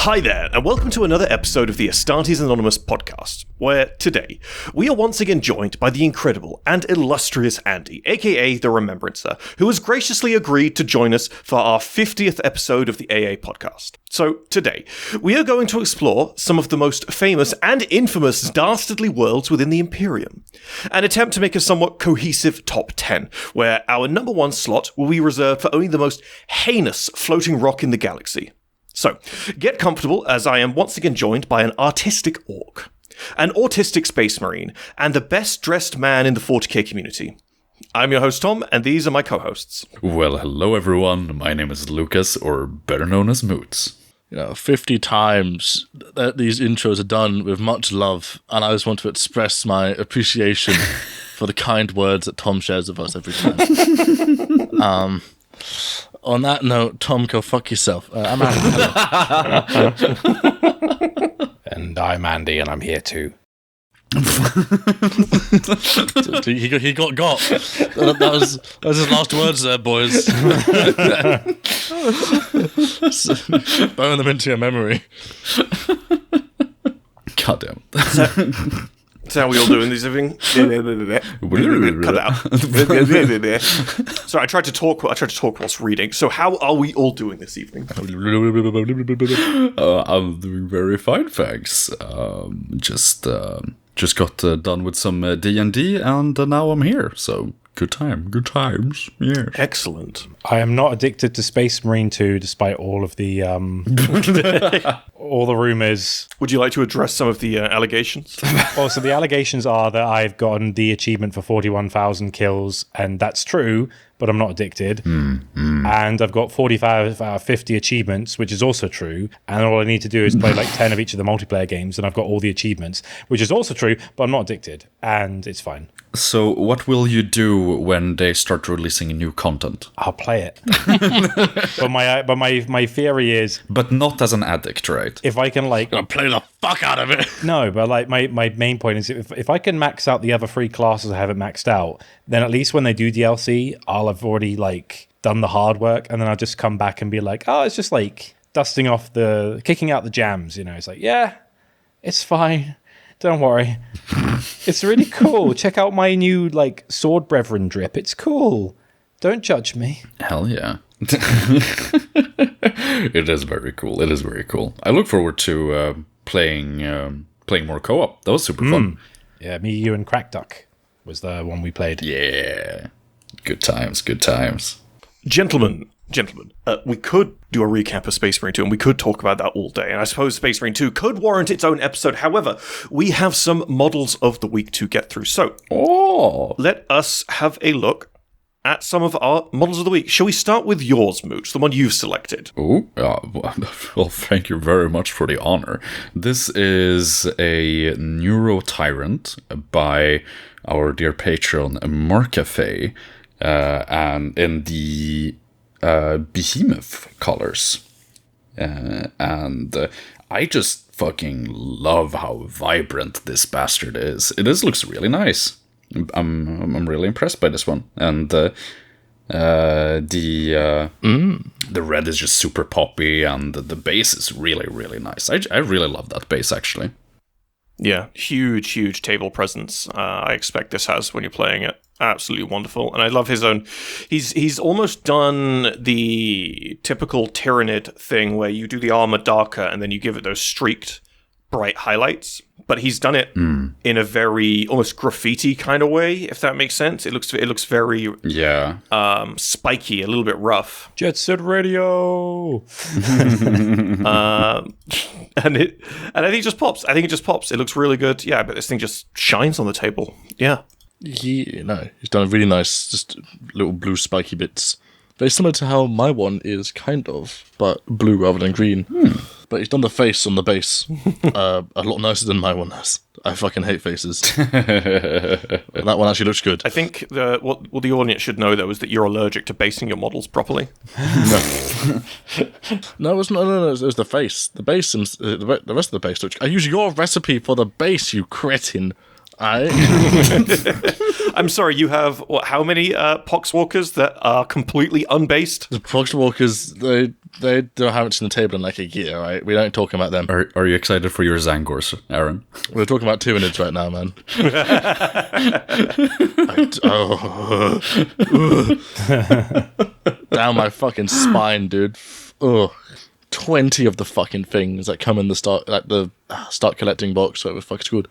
Hi there, and welcome to another episode of the Astartes Anonymous podcast, where today we are once again joined by the incredible and illustrious Andy, aka the Remembrancer, who has graciously agreed to join us for our 50th episode of the AA podcast. So today, we are going to explore some of the most famous and infamous dastardly worlds within the Imperium, and attempt to make a somewhat cohesive top 10, where our number one slot will be reserved for only the most heinous floating rock in the galaxy. So, get comfortable as I am once again joined by an artistic orc, an autistic space marine, and the best dressed man in the 40k community. I'm your host Tom, and these are my co-hosts. Well, hello everyone, my name is Lucas, or better known as Moots. 50 times these intros are done with much love, and I just want to express my appreciation for the kind words that Tom shares with us every time. On that note, Tom, go fuck yourself. I'm Andy. And I'm Andy, and I'm here too. He got. That was his last words there, boys. Burn them into your memory. Goddamn. That's how we all doing this evening. Cut it out. So I tried to talk whilst reading. So how are we all doing this evening? I'm doing very fine, thanks. Just got done with some D&D, and now I'm here. So good times. Yeah. Excellent. I am not addicted to Space Marine 2, despite all of the all the rumors. Would you like to address some of the allegations? Also, the allegations are that I've gotten the achievement for 41,000 kills, and that's true, but I'm not addicted. And I've got 45 out of 50 achievements, which is also true, and all I need to do is play like 10 of each of the multiplayer games, and I've got all the achievements, which is also true, but I'm not addicted, and it's fine. So what will you do when they start releasing new content? I'll play it. but my theory is... But not as an addict, right? If I can, like... I'll play the fuck out of it. No, but like my main point is if I can max out the other three classes I haven't maxed out, then at least when they do DLC, I'll have already, like, done the hard work, and then I'll just come back and be like, oh, it's just, like, kicking out the jams, you know? It's like, yeah, it's fine. Don't worry. It's really cool. Check out my new, like, Sword Brethren drip. It's cool. Don't judge me. Hell yeah. It is very cool. I look forward to playing more co-op. That was super fun. Yeah, me, you, and Crackduck was the one we played. Yeah. Good times. Gentlemen, we could do a recap of Space Marine 2, and we could talk about that all day, and I suppose Space Marine 2 could warrant its own episode. However, we have some models of the week to get through, so let us have a look at some of our models of the week. Shall we start with yours, Mooch, the one you've selected? Oh, well, thank you very much for the honor. This is a Neuro Tyrant by our dear patron, Marcafe, and in the behemoth colors, and I just fucking love how vibrant this bastard is. Looks really nice. I'm really impressed by this one, and the red is just super poppy, and the base is really nice. I really love that base, actually. Yeah, huge table presence. I expect this has when you're playing it. Absolutely wonderful, and I love his own. He's almost done the typical Tyrannid thing where you do the armor darker and then you give it those streaked, bright highlights. But he's done it in a very almost graffiti kind of way, if that makes sense. It looks very spiky, a little bit rough. Jet Set Radio. And I think it just pops. It looks really good. Yeah, but this thing just shines on the table. Yeah. He's done a really nice, just little blue spiky bits. Very similar to how my one is, kind of, but blue rather than green. But he's done the face on the base a lot nicer than my one has. I fucking hate faces. That one actually looks good. I think what the audience should know, though, is that you're allergic to basing your models properly. No, it's not. No, it was the face. The base, the rest of the base. I use your recipe for the base, you cretin. I'm sorry, you have, how many Poxwalkers that are completely unbased? The Poxwalkers, they don't have it on the table in like a year, right? We don't talk about them. Are you excited for your Zangors, Aaron? We're talking about Tyranids right now, man. Down my fucking spine, dude. Ugh. 20 of the fucking things that come in the start collecting box, whatever the fuck it's called.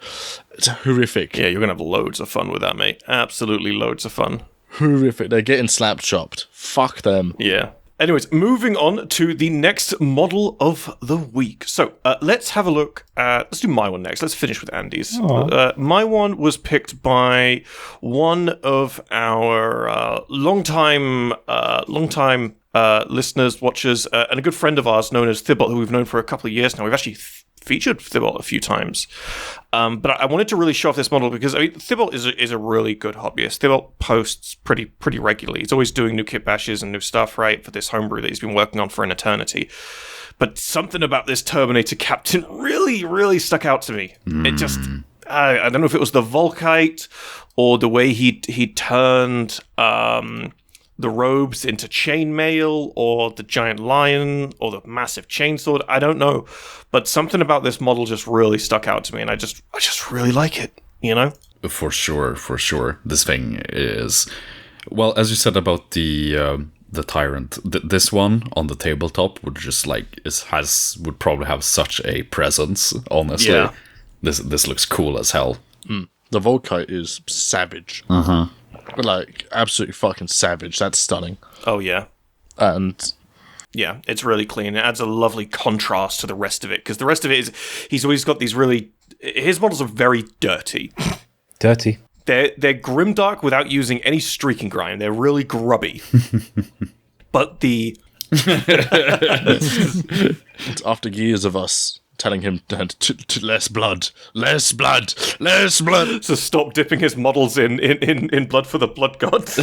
It's horrific. Yeah, you're going to have loads of fun with that, mate. Absolutely loads of fun. Horrific. They're getting slap chopped. Fuck them. Yeah. Anyways, moving on to the next model of the week. So let's have a look at... Let's do my one next. Let's finish with Andy's. My one was picked by one of our longtime listeners, watchers, and a good friend of ours known as Thibault, who we've known for a couple of years now. We've actually featured Thibault a few times. But I wanted to really show off this model because, I mean, Thibault is a really good hobbyist. Thibault posts pretty regularly. He's always doing new kit bashes and new stuff, right, for this homebrew that he's been working on for an eternity. But something about this Terminator Captain really stuck out to me. It just... I don't know if it was the Volkite or the way he turned... the robes into chainmail, or the giant lion, or the massive chainsword. I don't know, but something about this model just really stuck out to me, and I just really like it. You know, for sure. This thing is, well, as you said about the Tyrant. This one on the tabletop would just would probably have such a presence. Honestly, yeah. This looks cool as hell. The Volkite is savage. Like, absolutely fucking savage. That's stunning. Oh, yeah. And... yeah, it's really clean. It adds a lovely contrast to the rest of it, because the rest of it is... he's always got these really... his models are very dirty. Dirty. They're grimdark without using any streaking grime. They're really grubby. But the... after years of us telling him to less blood. So stop dipping his models in blood for the blood gods.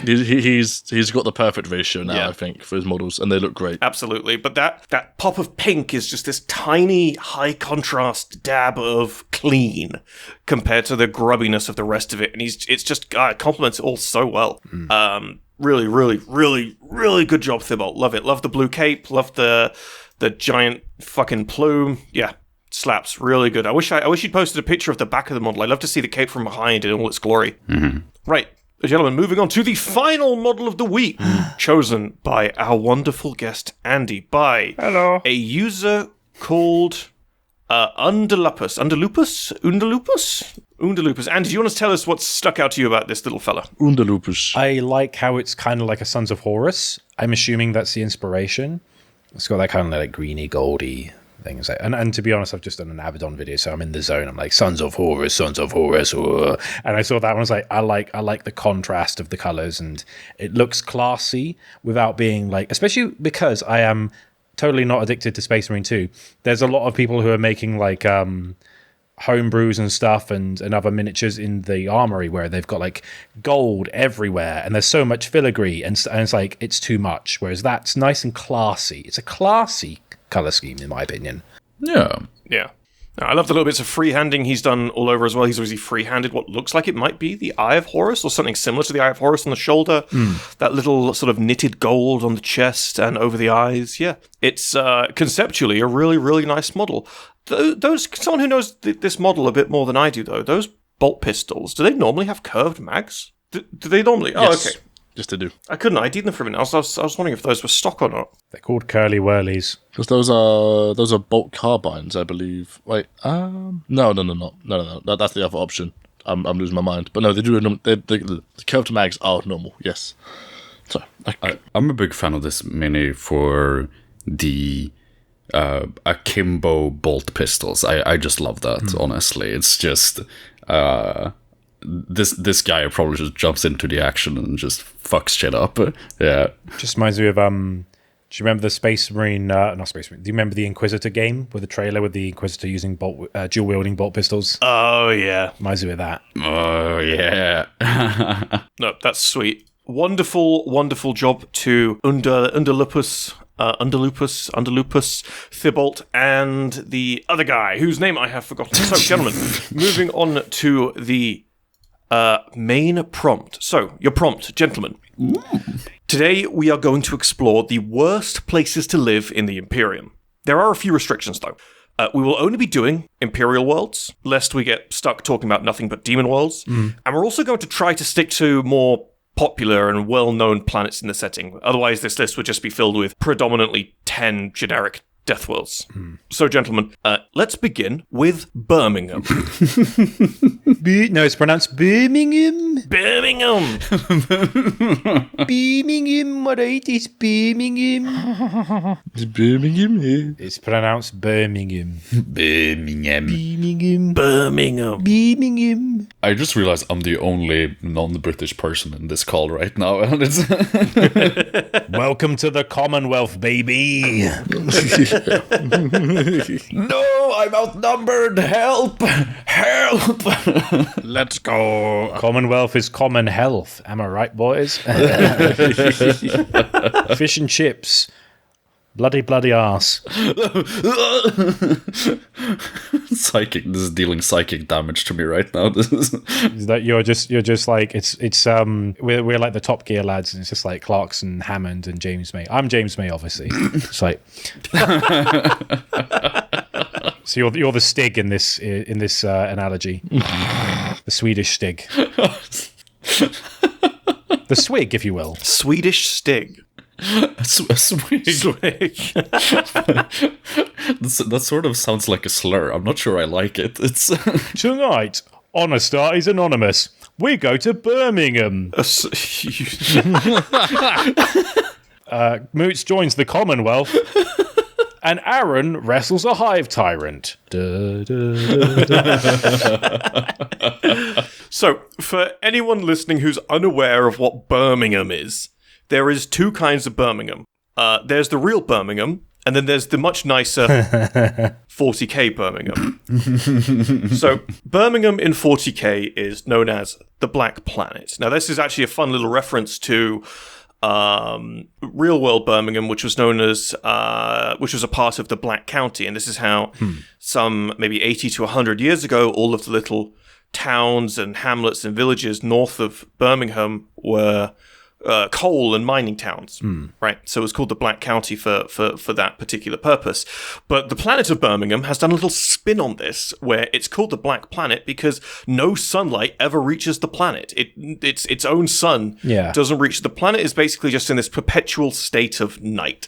He's got the perfect ratio now, Yeah. I think, for his models, and they look great. Absolutely. But that pop of pink is just this tiny, high contrast dab of clean compared to the grubbiness of the rest of it. And it complements it all so well. Really good job, Thibault. Love it. Love the blue cape. Love the giant fucking plume. Yeah, slaps. Really good. I wish you'd posted a picture of the back of the model. I'd love to see the cape from behind in all its glory. Right, gentlemen, moving on to the final model of the week, chosen by our wonderful guest, Andy, by a user called Undalupus. Andy, do you want to tell us what stuck out to you about this little fella? Undalupus. I like how it's kind of like a Sons of Horus. I'm assuming that's the inspiration. It's got that kind of like greeny, goldy thing. And to be honest, I've just done an Abaddon video, so I'm in the zone. I'm like, Sons of Horus. And I saw that one. I was like, I like the contrast of the colors, and it looks classy without being like, especially because I am totally not addicted to Space Marine 2. There's a lot of people who are making like homebrews and stuff and other miniatures in the armory where they've got like gold everywhere and there's so much filigree and it's like it's too much, whereas that's nice and classy. It's a classy color scheme in my opinion. Yeah. I love the little bits of freehanding he's done all over as well. He's obviously freehanded what looks like it might be the Eye of Horus or something similar to the Eye of Horus on the shoulder. That little sort of knitted gold on the chest and over the eyes. Yeah, it's conceptually a really nice model. Someone who knows this model a bit more than I do, though, those bolt pistols, do they normally have curved mags? Do they normally? Yes. Oh, okay. Yes, they do. I couldn't ID them for a minute. I was wondering if those were stock or not. They're called curly whirlies. Because those are bolt carbines, I believe. Wait, no. That's the other option. I'm losing my mind. But no, they do. The curved mags are normal. Yes. So I'm a big fan of this mini for the akimbo bolt pistols. I just love that. Honestly, it's just this guy probably just jumps into the action and just fucks shit up. Yeah, just reminds me of do you remember the Space Marine? Not Space Marine. Do you remember the Inquisitor game with the trailer with the Inquisitor using dual wielding bolt pistols? Oh yeah, reminds me of that. Oh yeah. No, that's sweet. Wonderful job to Undalupus, Thibault, and the other guy whose name I have forgotten. So, gentlemen, moving on to the Main prompt. So, your prompt, gentlemen. Today, we are going to explore the worst places to live in the Imperium. There are a few restrictions, though. We will only be doing Imperial worlds, lest we get stuck talking about nothing but demon worlds. And we're also going to try to stick to more popular and well-known planets in the setting. Otherwise, this list would just be filled with predominantly 10 generic death worlds. So, gentlemen, let's begin with Birmingham. No, it's pronounced Birmingham. Birmingham! Birmingham, alright, it's Birmingham. It's Birmingham here. It's pronounced Birmingham. Birmingham. Birmingham. Birmingham. Birmingham. I just realized I'm the only non-British person in this call right now, and it's Welcome to the Commonwealth, baby. no, I'm outnumbered. Help! Help! Let's go. Commonwealth is common health. Am I right, boys? Fish and chips. Bloody arse. Psychic. This is dealing psychic damage to me right now. This is Is that you're just like it's we're like the Top Gear lads, and it's just like Clarkson, Hammond, and James May. I'm James May, obviously. It's like so you're the Stig in this analogy, the Swedish Stig, the Swig, if you will. Swedish Stig. a swig. That sort of sounds like a slur. I'm not sure I like it. It's Tonight on Astartes Anonymous, we go to Birmingham. Moots joins the Commonwealth. And Aaron wrestles a hive tyrant. So, for anyone listening who's unaware of what Birmingham is, there is two kinds of Birmingham. There's the real Birmingham, and then there's the much nicer 40k Birmingham. So, Birmingham in 40k is known as the Black Planet. Now, this is actually a fun little reference to real world Birmingham, which was known as which was a part of the Black County, and this is how some maybe 80 to 100 years ago, all of the little towns and hamlets and villages north of Birmingham were coal and mining towns, right? So it was called the Black County for that particular purpose. But the planet of Birmingham has done a little spin on this, where it's called the Black Planet because no sunlight ever reaches the planet. Its own sun doesn't reach. The planet is basically just in this perpetual state of night.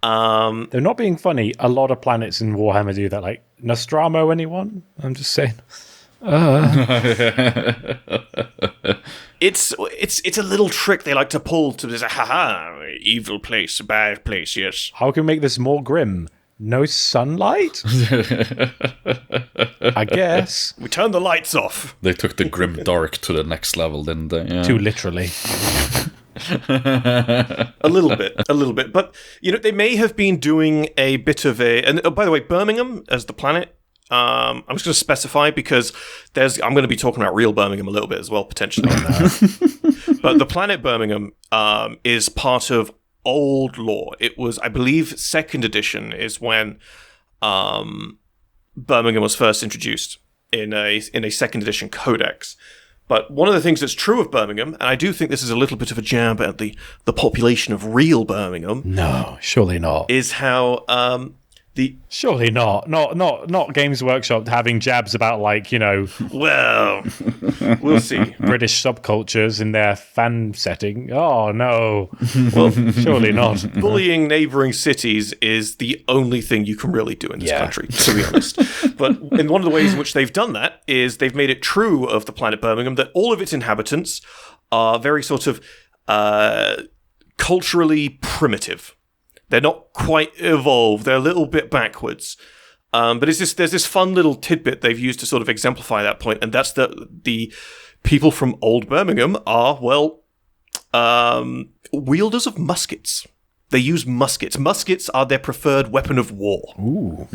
They're not being funny. A lot of planets in Warhammer do that. Like Nostromo, anyone? I'm just saying. It's a little trick they like to pull to this evil place, a bad place, yes. How can we make this more grim? No sunlight? I guess. We turn the lights off. They took the grim dark to the next level, didn't they? Yeah. Too literally. A little bit. But, they may have been doing a bit of a... And by the way, Birmingham as the planet, I'm just going to specify because I'm going to be talking about real Birmingham a little bit as well, potentially. But the planet Birmingham is part of old lore. It was, I believe, 2nd edition is when Birmingham was first introduced in a 2nd edition codex. But one of the things that's true of Birmingham, and I do think this is a little bit of a jab at the population of real Birmingham. No, surely not. Is how... Surely not. Not Games Workshop having jabs about well, we'll see. British subcultures in their fan setting. Oh no. Well, surely not. Bullying neighbouring cities is the only thing you can really do in this country, to be honest. But in one of the ways in which they've done that is they've made it true of the planet Birmingham that all of its inhabitants are very sort of culturally primitive. They're not quite evolved. They're a little bit backwards. But there's this fun little tidbit they've used to sort of exemplify that point, and that's that the people from Old Birmingham are, wielders of muskets. They use muskets. Muskets are their preferred weapon of war. Ooh.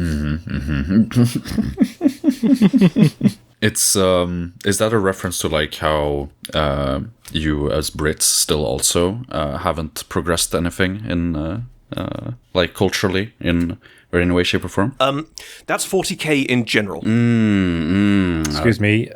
It's is that a reference to how you as Brits still also haven't progressed anything in culturally in any way, shape, or form? That's 40k in general. Excuse me.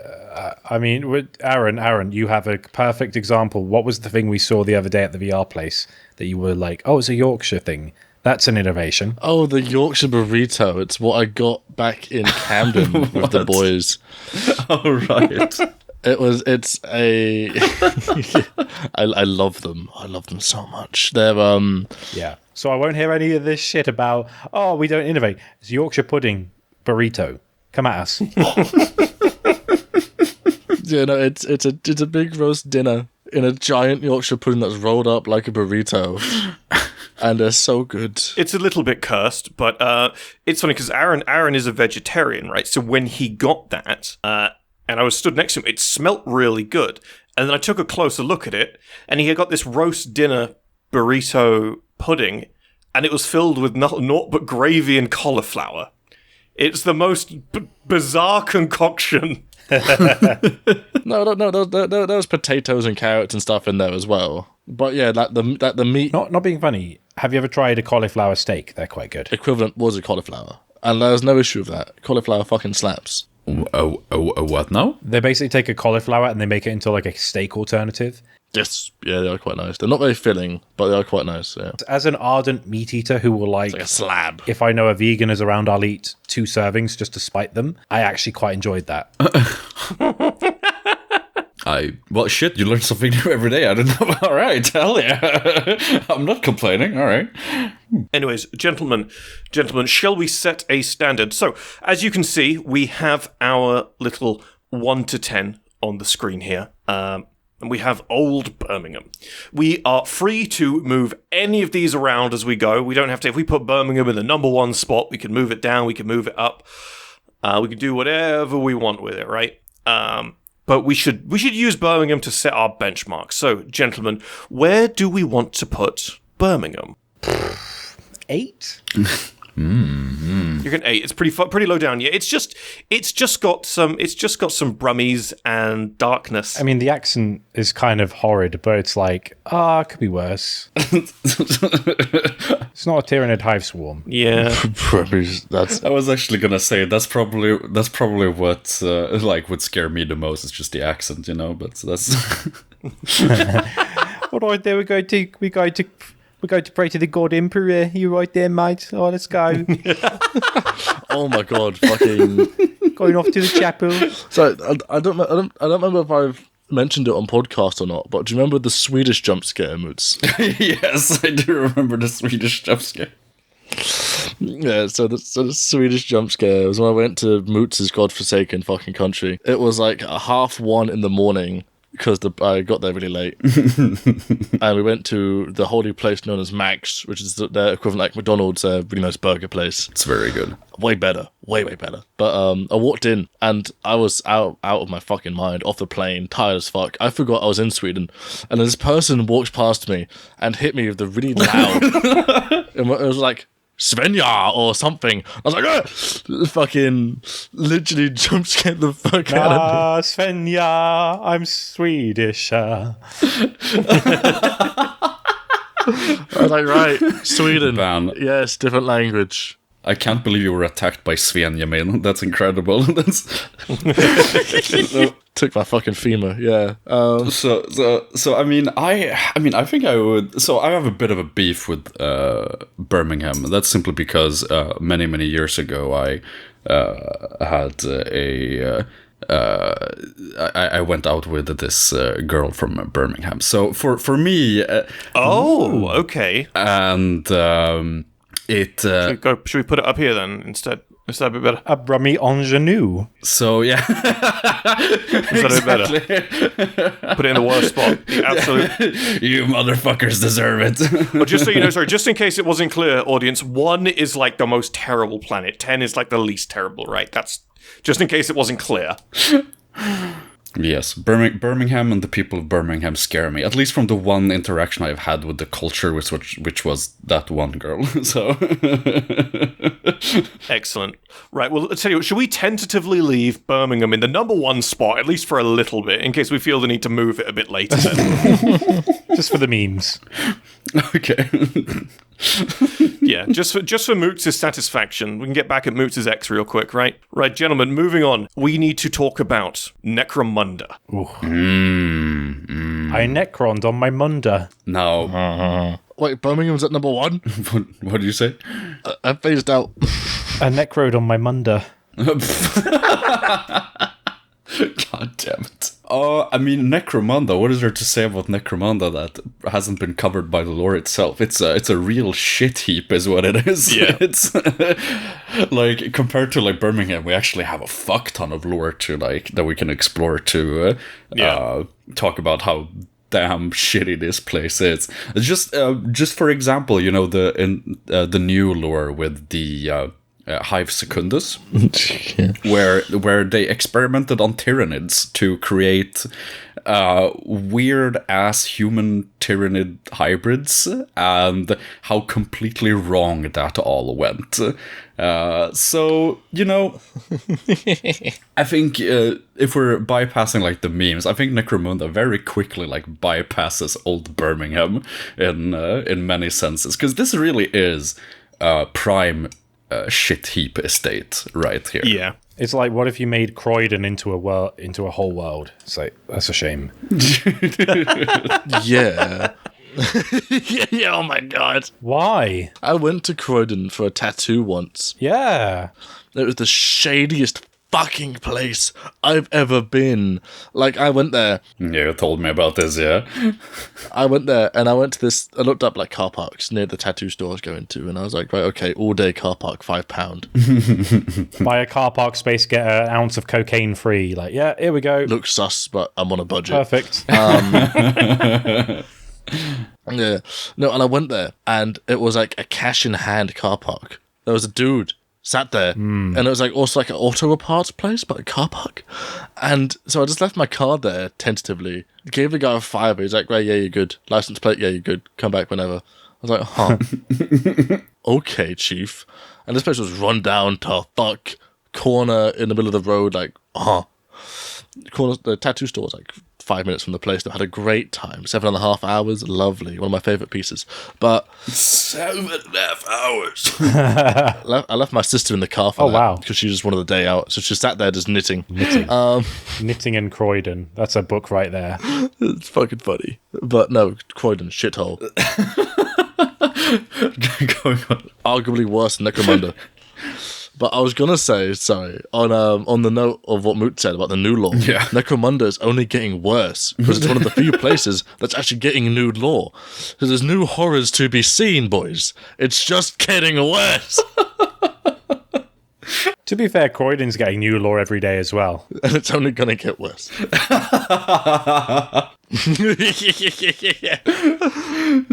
I mean, Aaron, you have a perfect example. What was the thing we saw the other day at the VR place that you were like, oh, it's a Yorkshire thing? That's an innovation. Oh, the Yorkshire burrito. It's what I got back in Camden with the boys. Oh, right. It's a... I love them. I love them so much. They're, Yeah. So I won't hear any of this shit about, oh, we don't innovate. It's Yorkshire pudding burrito. Come at us. Yeah, no, it's a big roast dinner in a giant Yorkshire pudding that's rolled up like a burrito. And they're so good. It's a little bit cursed, but it's funny because Aaron is a vegetarian, right? So when he got that, and I was stood next to him, it smelt really good. And then I took a closer look at it, and he had got this roast dinner burrito pudding, and it was filled with naught but gravy and cauliflower. It's the most bizarre concoction. No, there was potatoes and carrots and stuff in there as well. But yeah, the meat Not being funny. Have you ever tried a cauliflower steak? They're quite good. equivalent was a cauliflower. And there was no issue with that. Cauliflower fucking slaps. What now? They basically take a cauliflower and they make it into like a steak alternative. Yes, yeah, they are quite nice. They're not very filling, but they are quite nice, yeah. As an ardent meat eater who will like Like a slab. if I know a vegan is around, I'll eat 2 servings just to spite them. I actually quite enjoyed that. Well, shit, you learn something new every day. I don't know. All right, hell yeah. I'm not complaining. All right. Anyways, gentlemen, shall we set a standard? So, as you can see, we have our little 1 to 10 on the screen here. And we have Old Birmingham. We are free to move any of these around as we go. We don't have to, if we put Birmingham in the number 1 spot, we can move it down, we can move it up. We can do whatever we want with it, right? But we should use Birmingham to set our benchmark. So, gentlemen, where do we want to put Birmingham? 8? You're going 8. It's pretty low down. Yeah, it's just got some brummies and darkness. I mean, the accent is kind of horrid, but it's like, it could be worse. It's not a Tyranid hive swarm. Yeah. That's I was actually gonna say that's probably what would scare me the most. It's just the accent, you know. But that's. All right, there we go to pray to the god emperor. You right there, mate? Oh, let's go. oh my god, fucking Going off to the chapel. So I don't remember if I've mentioned it on podcast or not, but do you remember the Swedish jump scare, Moots? Yes, I do remember the Swedish jump scare. Yeah, so the Swedish jump scare was when I went to Moots' godforsaken fucking country. It was like 1:30 in the morning because I got there really late. And we went to the holy place known as Max, which is their equivalent like McDonald's, a really nice burger place. It's very good. Way better. Way better. But I walked in and I was out of my fucking mind, off the plane, tired as fuck. I forgot I was in Sweden. And this person walked past me and hit me with a really loud... and it was like... Svenja or something. I was like, fucking literally jump scared the fuck out of me. Svenja, I'm Swedish. I was like, right, Sweden. Man. Yes, different language. I can't believe you were attacked by Svenja, man. That's incredible. Took my fucking femur, yeah. So I mean, I think I would. So I have a bit of a beef with Birmingham. That's simply because many years ago I had I went out with this girl from Birmingham. So for me, okay. And Should we put it up here then instead? Is that a bit better? A Brummie ingenue. So yeah, Is that a bit better? Put it in the worst spot. The absolute. You motherfuckers deserve it. Well, just so you know, sorry, just in case it wasn't clear, audience, 1 is like the most terrible planet. 10 is like the least terrible, right? That's just in case it wasn't clear. Yes, Birmingham and the people of Birmingham scare me. At least from the one interaction I've had with the culture, which was that one girl. So excellent. Right. Well, let's tell you what. Should we tentatively leave Birmingham in the number 1 spot, at least for a little bit, in case we feel the need to move it a bit later? Then? Just for the memes. Okay. Yeah, just for Moots' satisfaction, we can get back at Moots' X real quick, right? Right, gentlemen, moving on. We need to talk about Necromunda. I necroned on my Munda. Now, Wait, Birmingham's at number 1? what do you say? I phased out. I necroed on my Munda. God damn it. I mean, Necromunda, what is there to say about Necromunda that hasn't been covered by the lore itself? It's a real shit heap is what it is. Yeah. It's like, compared to like Birmingham, we actually have a fuck ton of lore to like, that we can explore to talk about how damn shitty this place is. Just for example, you know, the new lore with the Hive Secundus, where they experimented on Tyranids to create weird ass human Tyranid hybrids, and how completely wrong that all went. So, you know, I think if we're bypassing like the memes, I think Necromunda very quickly like bypasses old Birmingham in many senses, because this really is prime shit heap estate right here. Yeah. It's like, what if you made Croydon into a whole world? It's like, that's a shame. Yeah. Yeah, oh my god. Why? I went to Croydon for a tattoo once. Yeah. It was the shadiest fucking place I've ever been. Like, I went there. You told me about this, yeah? I went there and I went to this. I looked up like car parks near the tattoo store I was going to, and I was like, right, okay, all day car park, £5. Buy a car park space, get an ounce of cocaine free. Like, yeah, here we go. Looks sus, but I'm on a budget. Perfect. Yeah. No, and I went there and it was like a cash in hand car park. There was a dude sat there and it was like also like an auto parts place, but a car park. And so I just left my car there tentatively. Gave the guy a $5. He's like, right, yeah, you're good. License plate, yeah, you're good. Come back whenever. I was like, huh. Okay, chief. And this place was run down to fuck. Corner in the middle of the road, like, corner, the tattoo store was like 5 minutes from the place. That had a great time. 7.5 hours, lovely. One of my favorite pieces. But 7.5 hours. I left my sister in the car for that, wow. because she just wanted the day out. So she sat there just knitting. Knitting in Croydon. That's a book right there. It's fucking funny. But no, Croydon, shithole. Going on. Arguably worse than Necromunda. But I was gonna say, sorry, on the note of what Moot said about the new lore, Yeah. Necromunda is only getting worse because it's one of the few places that's actually getting new lore. So there's new horrors to be seen, boys. It's just getting worse, To be fair, Croydon's getting new lore every day as well. and it's only gonna get worse.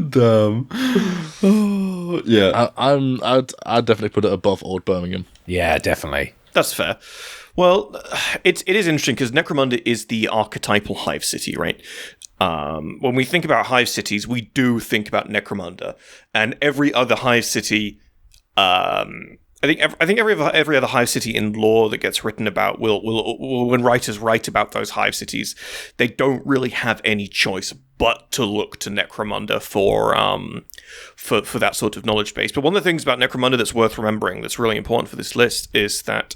Damn. Oh, yeah. I'd definitely put it above Old Birmingham. Yeah, definitely. That's fair. Well, it is interesting because Necromunda is the archetypal hive city, right? When we think about hive cities, we do think about Necromunda, and every other hive city. I think every other hive city in lore that gets written about will when writers write about those hive cities, they don't really have any choice but to look to Necromunda for that sort of knowledge base. But one of the things about Necromunda that's worth remembering, that's really important for this list, is that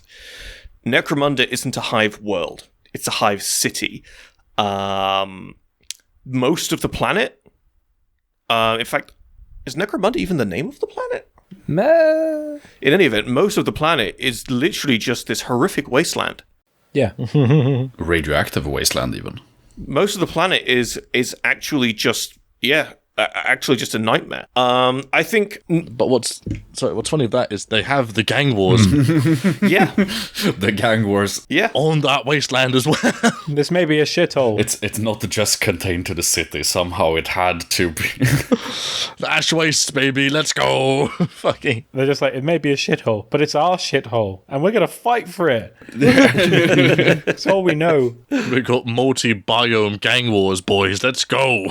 Necromunda isn't a hive world; it's a hive city. Most of the planet, in fact, is Necromunda even the name of the planet? Meh. In any event, most of the planet is literally just this horrific wasteland. Yeah. Radioactive wasteland, even. Most of the planet is actually just actually just a nightmare. I think, But what's funny of that is they have the gang wars yeah, The gang wars. yeah. on that wasteland as well. This may be a shithole. It's not just contained to the city. Somehow it had to be. The ash waste, baby, let's go. Fucking. They're just like, it may be a shithole, but it's our shithole, and we're going to fight for it. That's all we know. We got multi-biome gang wars, boys. Let's go.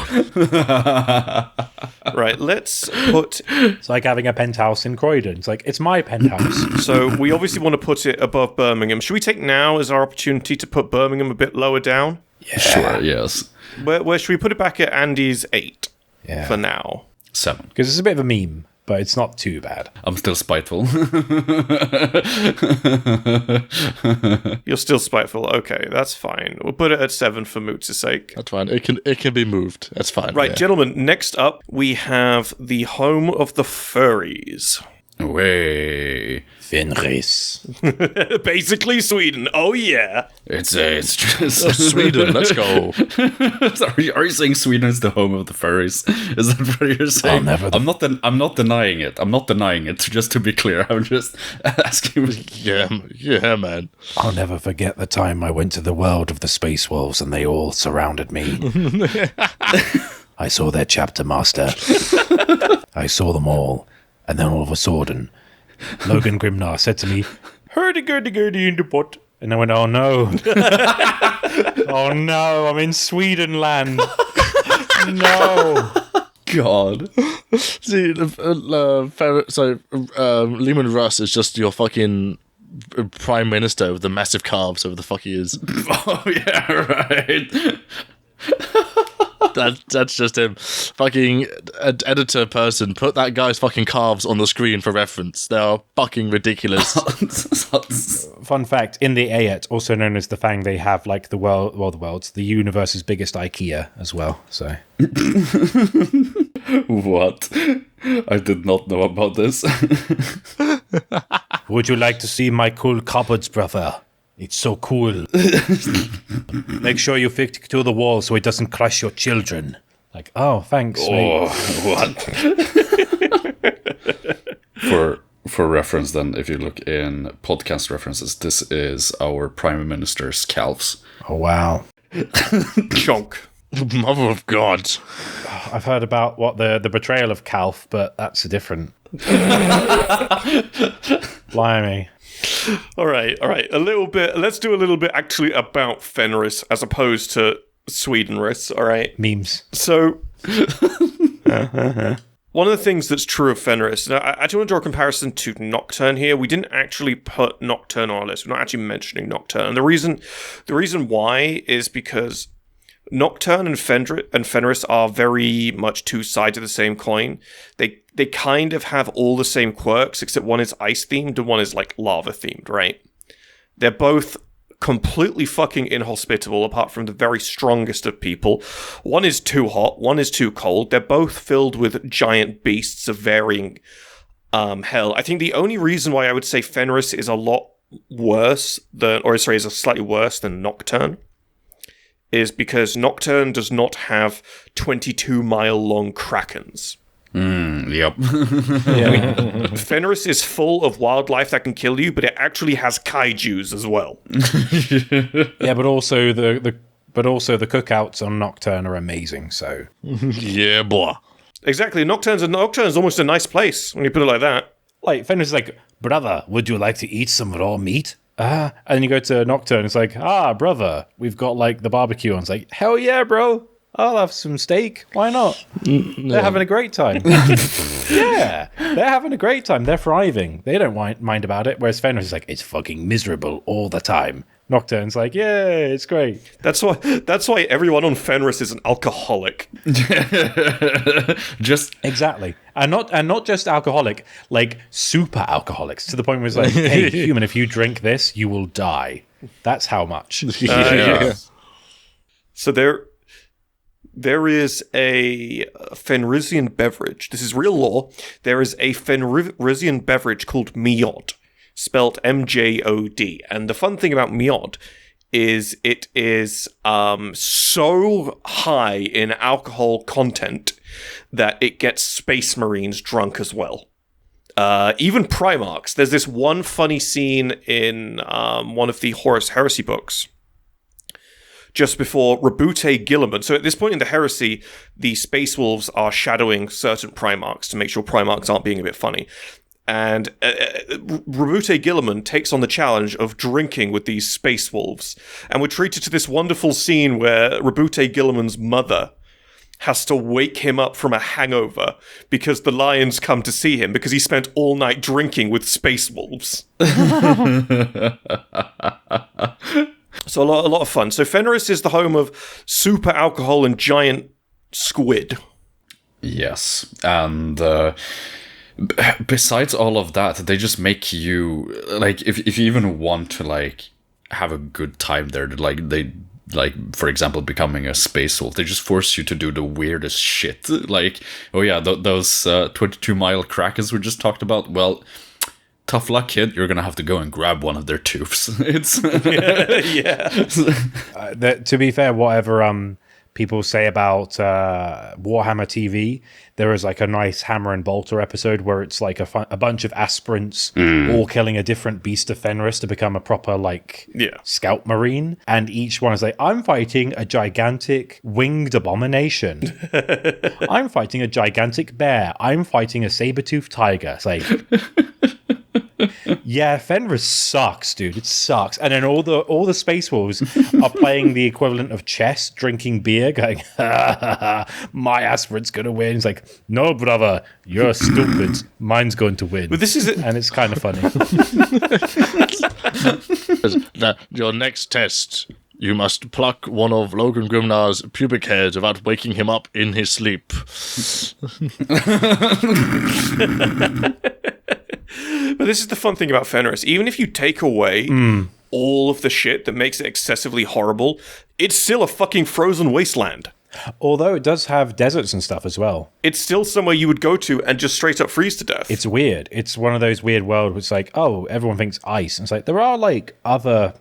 Right, let's put. It's like having a penthouse in Croydon. It's like, it's my penthouse. So we obviously want to put it above Birmingham. Should we take now as our opportunity to put Birmingham a bit lower down? Sure, yes. Where should we put it back at Andy's 8 Yeah. for now? 7. Because it's a bit of a meme. but it's not too bad. I'm still spiteful. You're still spiteful. Okay, that's fine. We'll put it at 7 for Moots' sake. That's fine. It can be moved. That's fine. Right, yeah. gentlemen, next up we have the home of the furries. Way. Fenris. Basically Sweden. Oh, yeah. It's just Sweden, let's go. Are you saying Sweden is the home of the furries? Is that what you're saying? I'm not denying it. I'm not denying it. Just to be clear, I'm just asking. Yeah, man. I'll never forget the time I went to the world of the space wolves and they all surrounded me. I saw their chapter master. I saw them all. And then all of a sudden, Logan Grimnar said to me, "Hurdy-gurdy-gurdy in the pot." And I went, "Oh no." Oh no, I'm in Sweden land. No. God. See, Lehman Russ is just your fucking prime minister with the massive calves, whoever the fuck he is. Oh, yeah, right. That's just him. Fucking editor person, put that guy's fucking calves on the screen for reference. They are fucking ridiculous. Fun fact, in the Ayet, also known as the Fang, they have like the universe's biggest IKEA as well. So What? I did not know about this. would you like to see my cool cupboards, brother? It's so cool. Make sure you fix it to the wall so it doesn't crush your children. Like, oh, thanks, mate. What? For reference, then, if you look in podcast references, this is our Prime Minister's calves. Oh, wow. Chonk. Mother of God. I've heard about what the betrayal of Calf, but that's a different. Blimey. All right. A little bit. Let's do a little bit actually about Fenris as opposed to Swedenris. All right. Memes. So, one of the things that's true of Fenris, and I do want to draw a comparison to Nocturne here. We didn't actually put Nocturne on our list. We're not actually mentioning Nocturne. And the reason why is because Nocturne and Fenris are very much two sides of the same coin. They kind of have all the same quirks, except one is ice themed and one is like lava themed, right? They're both completely fucking inhospitable, apart from the very strongest of people. One is too hot, one is too cold. They're both filled with giant beasts of varying hell. I think the only reason why I would say Fenris is is slightly worse than Nocturne is because Nocturne does not have 22-mile-long krakens. Yep. Yeah. Fenris is full of wildlife that can kill you, but it actually has kaijus as well. Yeah, but also the cookouts on Nocturne are amazing. So Yeah, boy. Exactly. Nocturne's almost a nice place when you put it like that. like Fenris is like, brother, would you like to eat some raw meat? And then you go to Nocturne, it's like, brother, we've got like the barbecue on. It's like, hell yeah, bro. I'll have some steak. Why not? They're having a great time. Yeah, they're having a great time. They're thriving. They don't mind about it. Whereas Fenris is like, it's fucking miserable all the time. Nocturne's like, yeah, it's great. That's why everyone on Fenris is an alcoholic. Just Exactly. And not just alcoholic, like super alcoholics, to the point where it's like, hey, human, if you drink this, you will die. That's how much. Yeah. So there is a Fenrisian beverage. This is real lore. There is a Fenrisian beverage called Miod, spelt MJOD. And the fun thing about Miod is it is so high in alcohol content that it gets Space Marines drunk as well. Even Primarchs. There's this one funny scene in one of the Horus Heresy books, just before Rebute Gilliman. So at this point in the Heresy, the Space Wolves are shadowing certain Primarchs to make sure Primarchs aren't being a bit funny. And Rebute Gilliman takes on the challenge of drinking with these Space Wolves. And we're treated to this wonderful scene where Rebute Gilliman's mother has to wake him up from a hangover because the lions come to see him because he spent all night drinking with Space Wolves. So a lot of fun. So Fenris is the home of super alcohol and giant squid. yes, and besides all of that, they just make you like if you even want to like have a good time there, like for example becoming a space wolf, they just force you to do the weirdest shit. Like, oh yeah, those 22-mile crackers we just talked about. Well, tough luck, kid. You're gonna have to go and grab one of their tubes. It's To be fair, whatever people say about Warhammer TV, there is like a nice Hammer and Bolter episode where it's like a bunch of aspirants all killing a different beast of Fenris to become a proper scout marine, and each one is like, I'm fighting a gigantic winged abomination. I'm fighting a gigantic bear. I'm fighting a saber-toothed tiger. It's like, yeah, Fenris sucks, dude. It sucks. And then all the Space Wolves are playing the equivalent of chess, drinking beer, going, my aspirant's gonna win. It's like, no, brother, you're stupid. Mine's going to win. But this is and it's kind of funny. Your next test, you must pluck one of Logan Grimnar's pubic hairs without waking him up in his sleep. But this is the fun thing about Fenris. Even if you take away all of the shit that makes it excessively horrible, it's still a fucking frozen wasteland. Although it does have deserts and stuff as well. It's still somewhere you would go to and just straight up freeze to death. It's weird. It's one of those weird worlds where it's like, oh, everyone thinks ice. And it's like, there are like other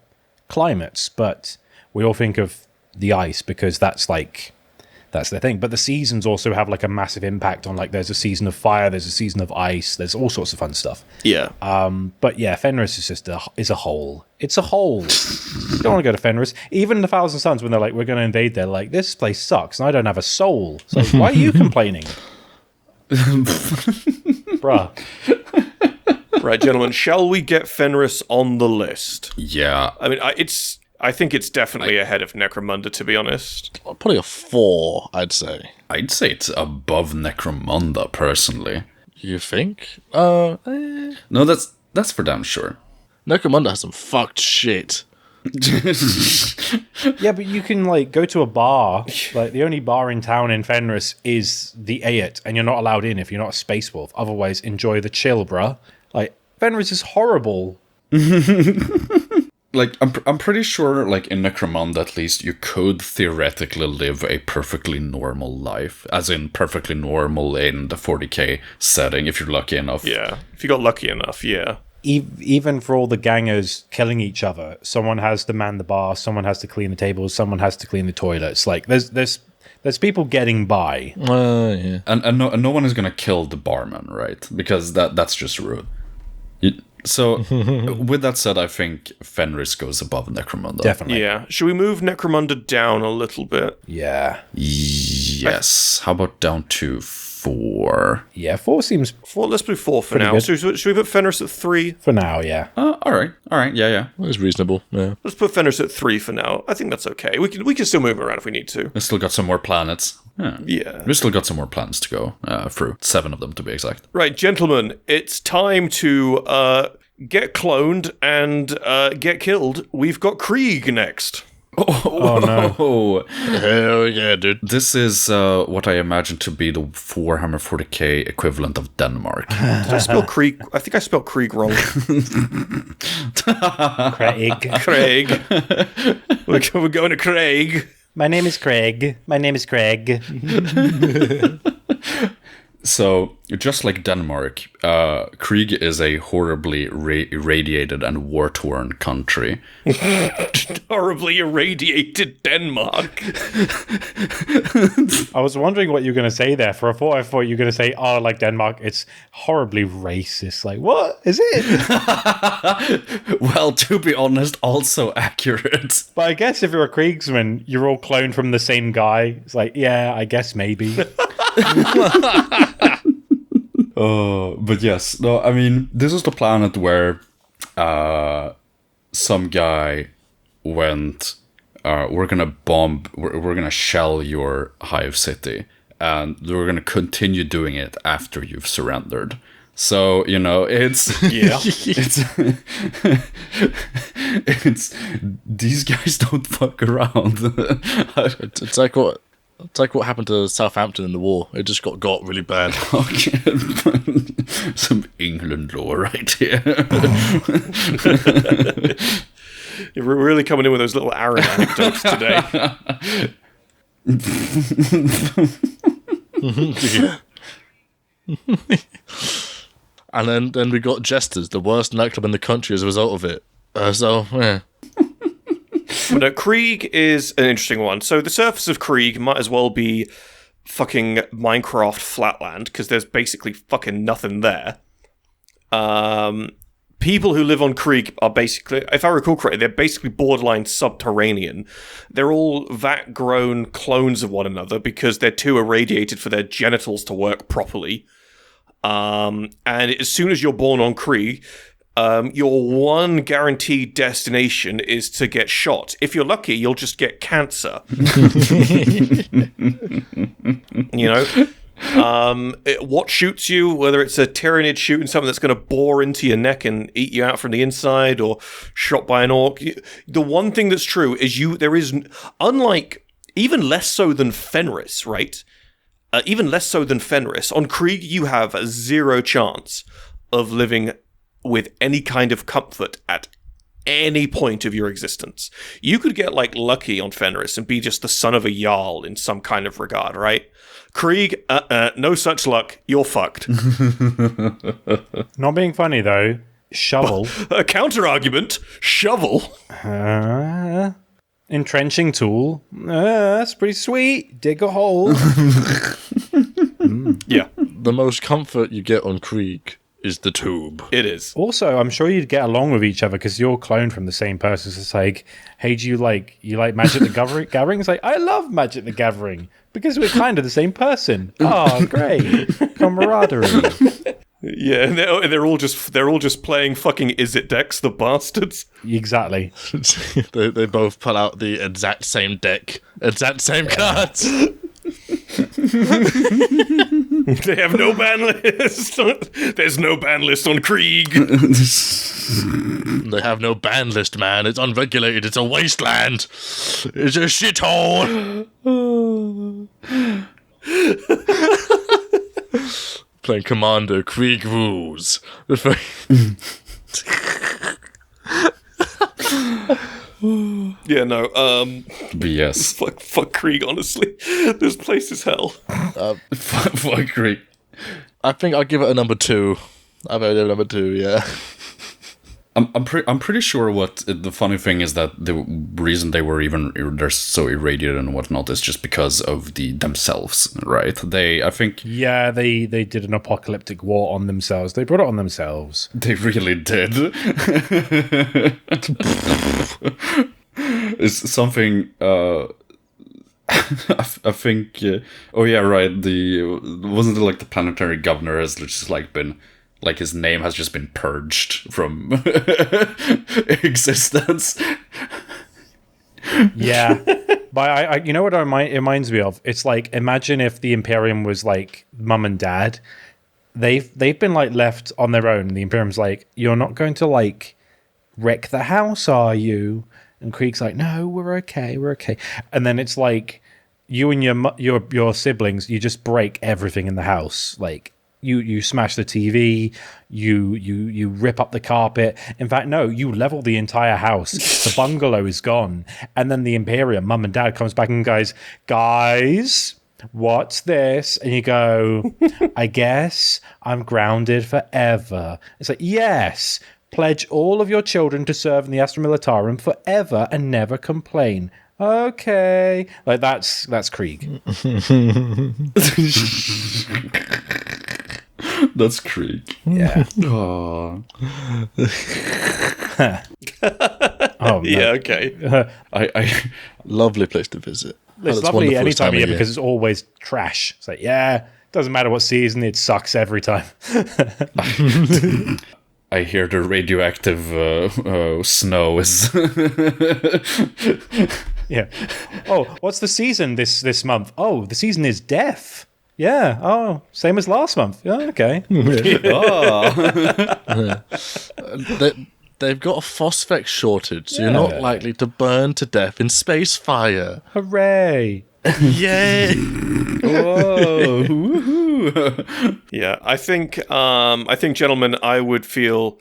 climates, but we all think of the ice because that's their thing. But the seasons also have like a massive impact on, like, there's a season of fire, there's a season of ice, there's all sorts of fun stuff. Yeah. But yeah, Fenris is just is a hole. It's a hole. You don't want to go to Fenris. Even in the Thousand Suns, when they're like, we're going to invade there, like, this place sucks and I don't have a soul. So why are you complaining? Bruh. Right, gentlemen, shall we get Fenris on the list? Yeah. I mean, I think it's definitely ahead of Necromunda, to be honest. Probably a 4, I'd say. I'd say it's above Necromunda, personally. You think? No, that's for damn sure. Necromunda has some fucked shit. Yeah, but you can, like, go to a bar. Like, the only bar in town in Fenris is the Ayat, and you're not allowed in if you're not a Space Wolf. Otherwise, enjoy the chill, bruh. Like, Fenris is horrible. Like, I'm pretty sure, like, in Necromunda at least, you could theoretically live a perfectly normal life. As in, perfectly normal in the 40k setting, if you're lucky enough. Yeah, if you got lucky enough, yeah. Even for all the gangers killing each other, someone has to man the bar, someone has to clean the tables, someone has to clean the toilets. Like, there's people getting by. Yeah. And no one is gonna kill the barman, right? Because that's just rude. So, with that said, I think Fenris goes above Necromunda. Definitely. Yeah. Should we move Necromunda down a little bit? Yeah. Yes. How about down to 4? Yeah, 4 seems... Let's do 4 for Pretty now. good. So should we put Fenris at 3? For now, yeah. All right, yeah. That's reasonable, yeah. Let's put Fenris at 3 for now. I think that's okay. We can still move around if we need to. We still got some more planets. Yeah. We still got some more planets to go through. 7 of them, to be exact. Right, gentlemen, it's time to get cloned and get killed. We've got Krieg next. Oh, no. Oh, Hell yeah, dude. this is what I imagine to be the Warhammer 40k equivalent of Denmark. Did I spell Krieg? I think I spelled Krieg wrong. Craig. Craig. We're going to Craig. My name is Craig. So, just like Denmark, Krieg is a horribly irradiated and war-torn country. Horribly irradiated Denmark. I was wondering what you were going to say there. For a thought, I thought you were going to say, oh, like Denmark, it's horribly racist. Like, what? Is it? Well, to be honest, also accurate. But I guess if you're a Kriegsman, you're all cloned from the same guy. It's like, yeah, I guess maybe. But yes, no, I mean, this is the planet where some guy went, we're gonna shell your hive city, and we're gonna continue doing it after you've surrendered. So, you know, it's it's these guys don't fuck around. It's like what? It's like what happened to Southampton in the war. It just got really bad. Okay. Some England law right here. You're really coming in with those little Aaron anecdotes today. And then we got Jesters, the worst nightclub in the country as a result of it. Yeah. But no, Krieg is an interesting one. So the surface of Krieg might as well be fucking Minecraft flatland, because there's basically fucking nothing there. People who live on Krieg are basically, if I recall correctly, they're basically borderline subterranean. They're all vat-grown clones of one another because they're too irradiated for their genitals to work properly. And as soon as you're born on Krieg, your one guaranteed destination is to get shot. If you're lucky, you'll just get cancer. What shoots you, whether it's a Tyranid shooting something that's going to bore into your neck and eat you out from the inside, or shot by an orc. The one thing that's true is there is, unlike, even less so than Fenris, right? Even less so than Fenris, on Krieg you have a zero chance of living with any kind of comfort at any point of your existence. You could get lucky on Fenris and be just the son of a Jarl in some kind of regard, right? Krieg, no such luck. You're fucked. Not being funny though, shovel. A counter argument, shovel. Entrenching tool. That's pretty sweet. Dig a hole. Yeah. The most comfort you get on Krieg is the tube. It is. Also, I'm sure you'd get along with each other because you're cloned from the same person. So it's like, hey, do you like Magic the Gathering? It's like, I love Magic the Gathering because we're kind of the same person. Oh, great. Camaraderie. Yeah, and they're all just playing fucking Is It decks, the bastards. Exactly. They both pull out the exact same deck, exact same cards. They have no ban list. There's no ban list on Krieg. They have no ban list, man. It's unregulated. It's a wasteland. It's a shithole. Playing Commander, Krieg rules. Yeah, no. BS. Fuck Krieg. Honestly, this place is hell. Fuck Krieg. I think I'll give it a number 2. I'll give it a number 2. Yeah. I'm pretty sure what the funny thing is that the reason they're so irradiated and whatnot is just because of themselves, right? They did an apocalyptic war on themselves. They brought it on themselves. They really did. It's something. I think. Oh yeah, right. Wasn't it like the planetary governor has just been. His name has just been purged from existence. Yeah. But I you know what it reminds me of? It's like, imagine if the Imperium was like mum and dad. They've been left on their own, and the Imperium's like, you're not going to wreck the house, are you? And Krieg's like, no, we're okay. And then it's like, you and your siblings, you just break everything in the house. You smash the TV, you rip up the carpet. In fact, no, you level the entire house. The bungalow is gone. And then the Imperium, mum and dad, comes back and goes, guys, what's this? And you go, I guess I'm grounded forever. It's like, yes, pledge all of your children to serve in the Astra Militarum forever and never complain. Okay. That's Krieg. That's Krieg. Yeah. Oh. Oh, no. Yeah, okay. I Lovely place to visit. It's lovely any time of year because it's always trash. It's like, yeah, doesn't matter what season, it sucks every time. I hear the radioactive snow is. Yeah. Oh, what's the season this month? Oh, the season is death. Yeah. Oh, same as last month. Yeah, okay. They've got a phosphex shortage, so you're not likely to burn to death in space fire. Hooray. Yay! Whoa! Woohoo! Yeah, I think, gentlemen, I would feel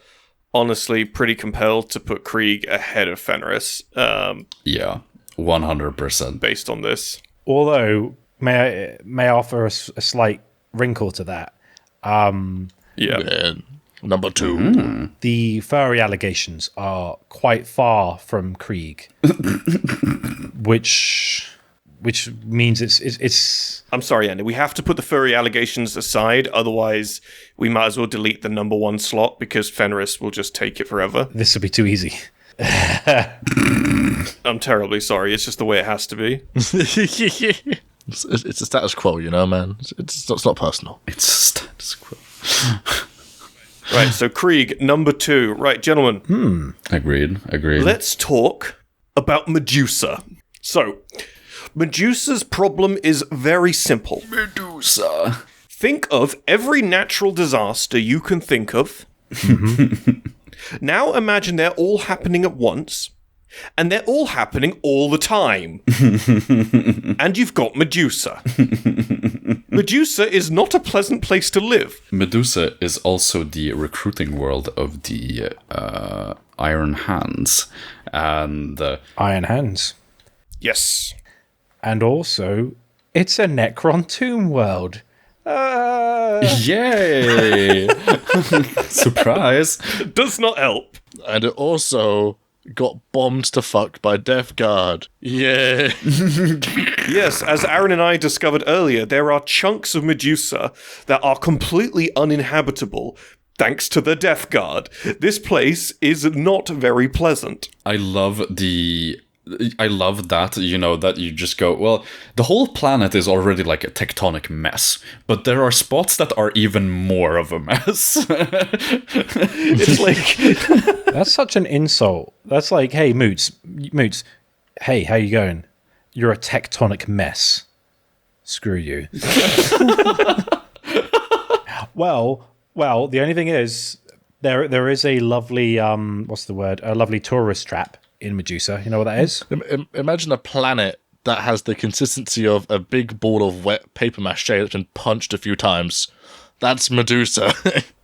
honestly pretty compelled to put Krieg ahead of Fenris, Yeah, 100%. based on this. Although, may I offer a slight wrinkle to that? Yeah. And number 2. The furry allegations are quite far from Krieg, which means it's. I'm sorry, Andy. We have to put the furry allegations aside, otherwise we might as well delete the number 1 slot because Fenris will just take it forever. This will be too easy. I'm terribly sorry. It's just the way it has to be. It's a status quo, you know, man. It's not personal. It's status quo. Right, so Krieg, number 2. Right, gentlemen. Agreed. Let's talk about Medusa. So, Medusa's problem is very simple. Medusa. Think of every natural disaster you can think of. Now imagine they're all happening at once, and they're all happening all the time. And you've got Medusa. Medusa is not a pleasant place to live. Medusa is also the recruiting world of the Iron Hands. And Iron Hands. Yes. And also, it's a Necron tomb world. yay! Surprise! Does not help. And it also got bombed to fuck by Death Guard. Yeah. Yes, as Aaron and I discovered earlier, there are chunks of Medusa that are completely uninhabitable thanks to the Death Guard. This place is not very pleasant. I love that, that you just go, well, the whole planet is already like a tectonic mess, but there are spots that are even more of a mess. It's like... That's such an insult. That's like, hey, Moots, hey, how you going? You're a tectonic mess. Screw you. Well, the only thing is, there is a lovely, a lovely tourist trap in Medusa. You know what that is? Imagine a planet that has the consistency of a big ball of wet paper mache that's been punched a few times. That's Medusa.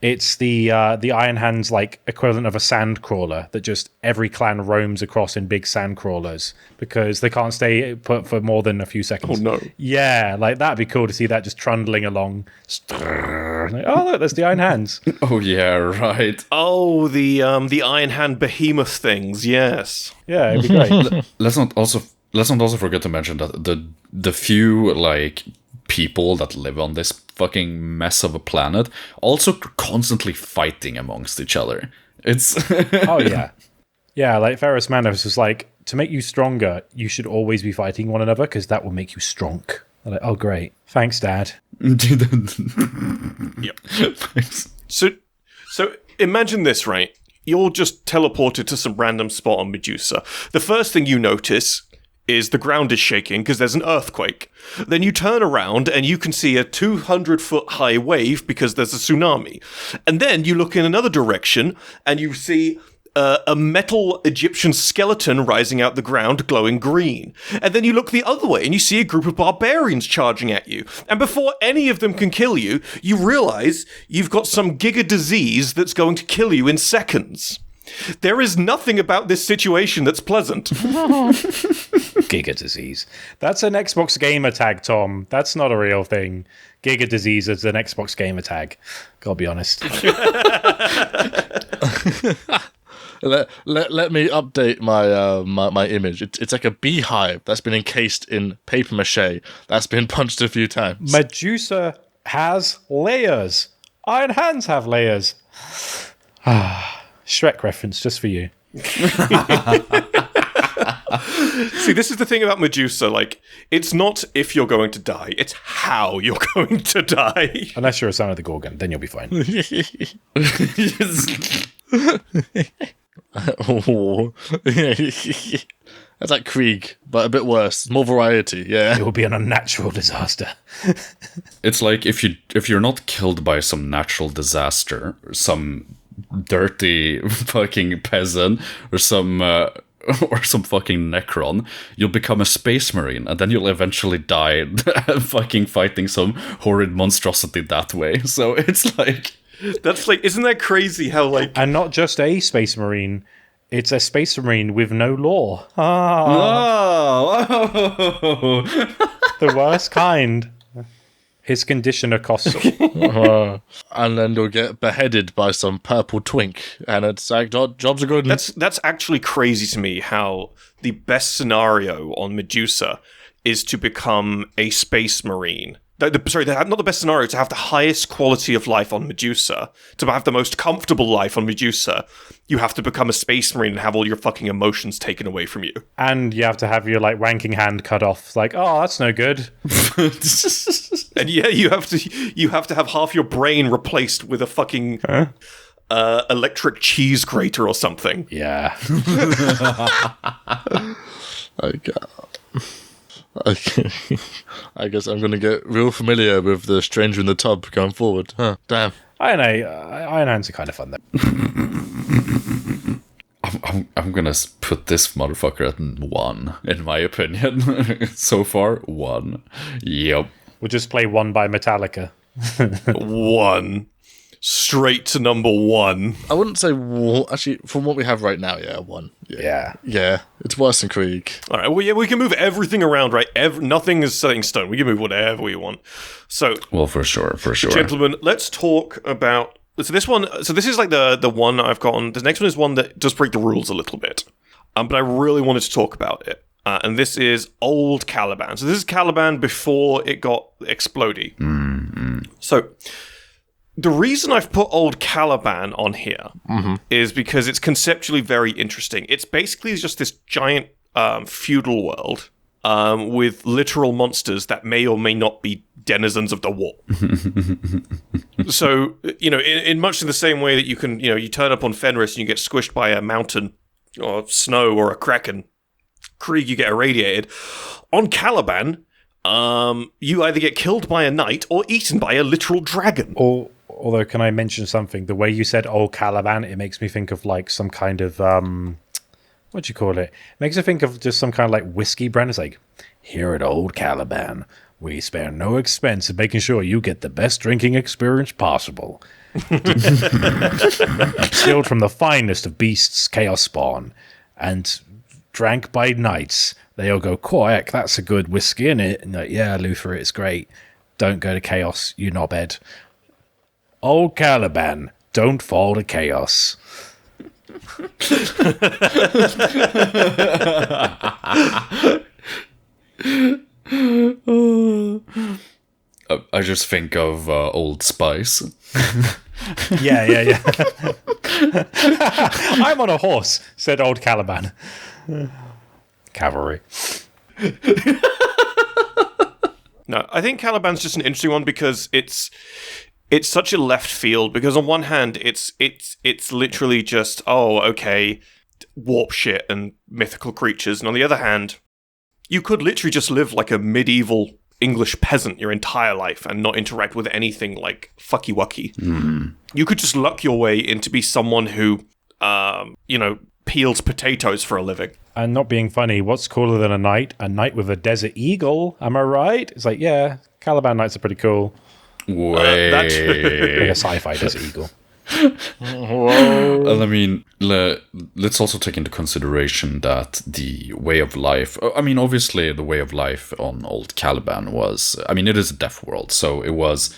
It's the Iron Hands like equivalent of a sand crawler that just every clan roams across in big sand crawlers because they can't stay put for more than a few seconds. Oh no. Yeah, like that'd be cool to see that just trundling along. Like, oh look, there's the Iron Hands. Oh yeah, right. Oh, the Iron Hand behemoth things, yes. Yeah, it'd be great. Let's not also forget to mention that the few like people that live on this fucking mess of a planet also constantly fighting amongst each other. It's Oh yeah. Yeah, like Ferrus Manos was like, to make you stronger, you should always be fighting one another because that will make you strong. I'm like, oh great. Thanks, Dad. Yep. So imagine this, right? You're just teleported to some random spot on Medusa. The first thing you notice is the ground is shaking because there's an earthquake. Then you turn around and you can see a 200-foot high wave because there's a tsunami. And then you look in another direction and you see a metal Egyptian skeleton rising out the ground glowing green. And then you look the other way and you see a group of barbarians charging at you. And before any of them can kill you, you realize you've got some giga disease that's going to kill you in seconds. There is nothing about this situation that's pleasant. Giga disease. That's an Xbox gamer tag, Tom. That's not a real thing. Giga disease is an Xbox gamer tag. Gotta be honest. Let me update my image. It's like a beehive that's been encased in paper mache that's been punched a few times. Medusa has layers. Iron Hands have layers. Shrek reference just for you. See, this is the thing about Medusa, like, it's not if you're going to die, it's how you're going to die. Unless you're a son of the Gorgon, then you'll be fine. That's like Krieg, but a bit worse. More variety, yeah. It will be an unnatural disaster. It's like if you're not killed by some natural disaster, some dirty fucking peasant, or some or some fucking Necron, you'll become a space marine, and then you'll eventually die fucking fighting some horrid monstrosity that way. So it's like... That's like, isn't that crazy how like... And not just a space marine, it's a space marine with no law. The worst kind. His conditioner costs... And then you'll get beheaded by some purple twink, and it's like, jobs are good. That's actually crazy to me, how the best scenario on Medusa is to become a space marine. Not the best scenario, to have the highest quality of life on Medusa, to have the most comfortable life on Medusa, you have to become a space marine and have all your fucking emotions taken away from you. And you have to have your, like, wanking hand cut off. It's like, oh, that's no good. And yeah, you have to have half your brain replaced with a fucking electric cheese grater or something. Yeah. Okay. I guess I'm going to get real familiar with the Stranger in the Tub going forward. Huh, damn. Iron Hands are kind of fun, though. I'm going to put this motherfucker at 1, in my opinion. So far, 1. Yep. We'll just play One by Metallica. 1. Straight to number 1. I wouldn't say actually, from what we have right now, 1. Yeah. Yeah, it's worse than Krieg. All right, well, yeah, we can move everything around, right? Nothing is set in stone. We can move whatever we want. So, well, for sure. Gentlemen, let's talk about... So this one... So this is like the one I've got on. The next one is one that does break the rules a little bit. But I really wanted to talk about it. And this is Old Caliban. So this is Caliban before it got explodey. Mm-hmm. So... The reason I've put Old Caliban on here is because it's conceptually very interesting. It's basically just this giant feudal world with literal monsters that may or may not be denizens of the warp. So, in much in the same way that you can, you turn up on Fenris and you get squished by a mountain or snow or a kraken. Krieg, you get irradiated. On Caliban, you either get killed by a knight or eaten by a literal dragon. Although, can I mention something? The way you said Old Caliban, it makes me think of like some kind of, what do you call it? It makes me think of just some kind of like whiskey brand. It's like, here at Old Caliban, we spare no expense in making sure you get the best drinking experience possible. Distilled from the finest of beasts, chaos spawn, and drank by knights. They all go, quick, that's a good whiskey, innit? And like, yeah, Luther, it's great. Don't go to chaos, you knobhead. Old Caliban, don't fall to chaos. I just think of Old Spice. Yeah. I'm on a horse, said Old Caliban. Cavalry. No, I think Caliban's just an interesting one because it's such a left field, because on one hand it's literally just, oh, okay, warp shit and mythical creatures, and on the other hand, you could literally just live like a medieval English peasant your entire life and not interact with anything like fucky wucky. You could just luck your way into be someone who peels potatoes for a living. And not being funny, what's cooler than a knight? A knight with a desert eagle, am I right? It's like, yeah, Caliban knights are pretty cool. Wait. Like a sci-fi desert eagle. I mean, let's also take into consideration that the way of life, I mean, obviously the way of life on Old Caliban was, I mean, it is a death world, so it was,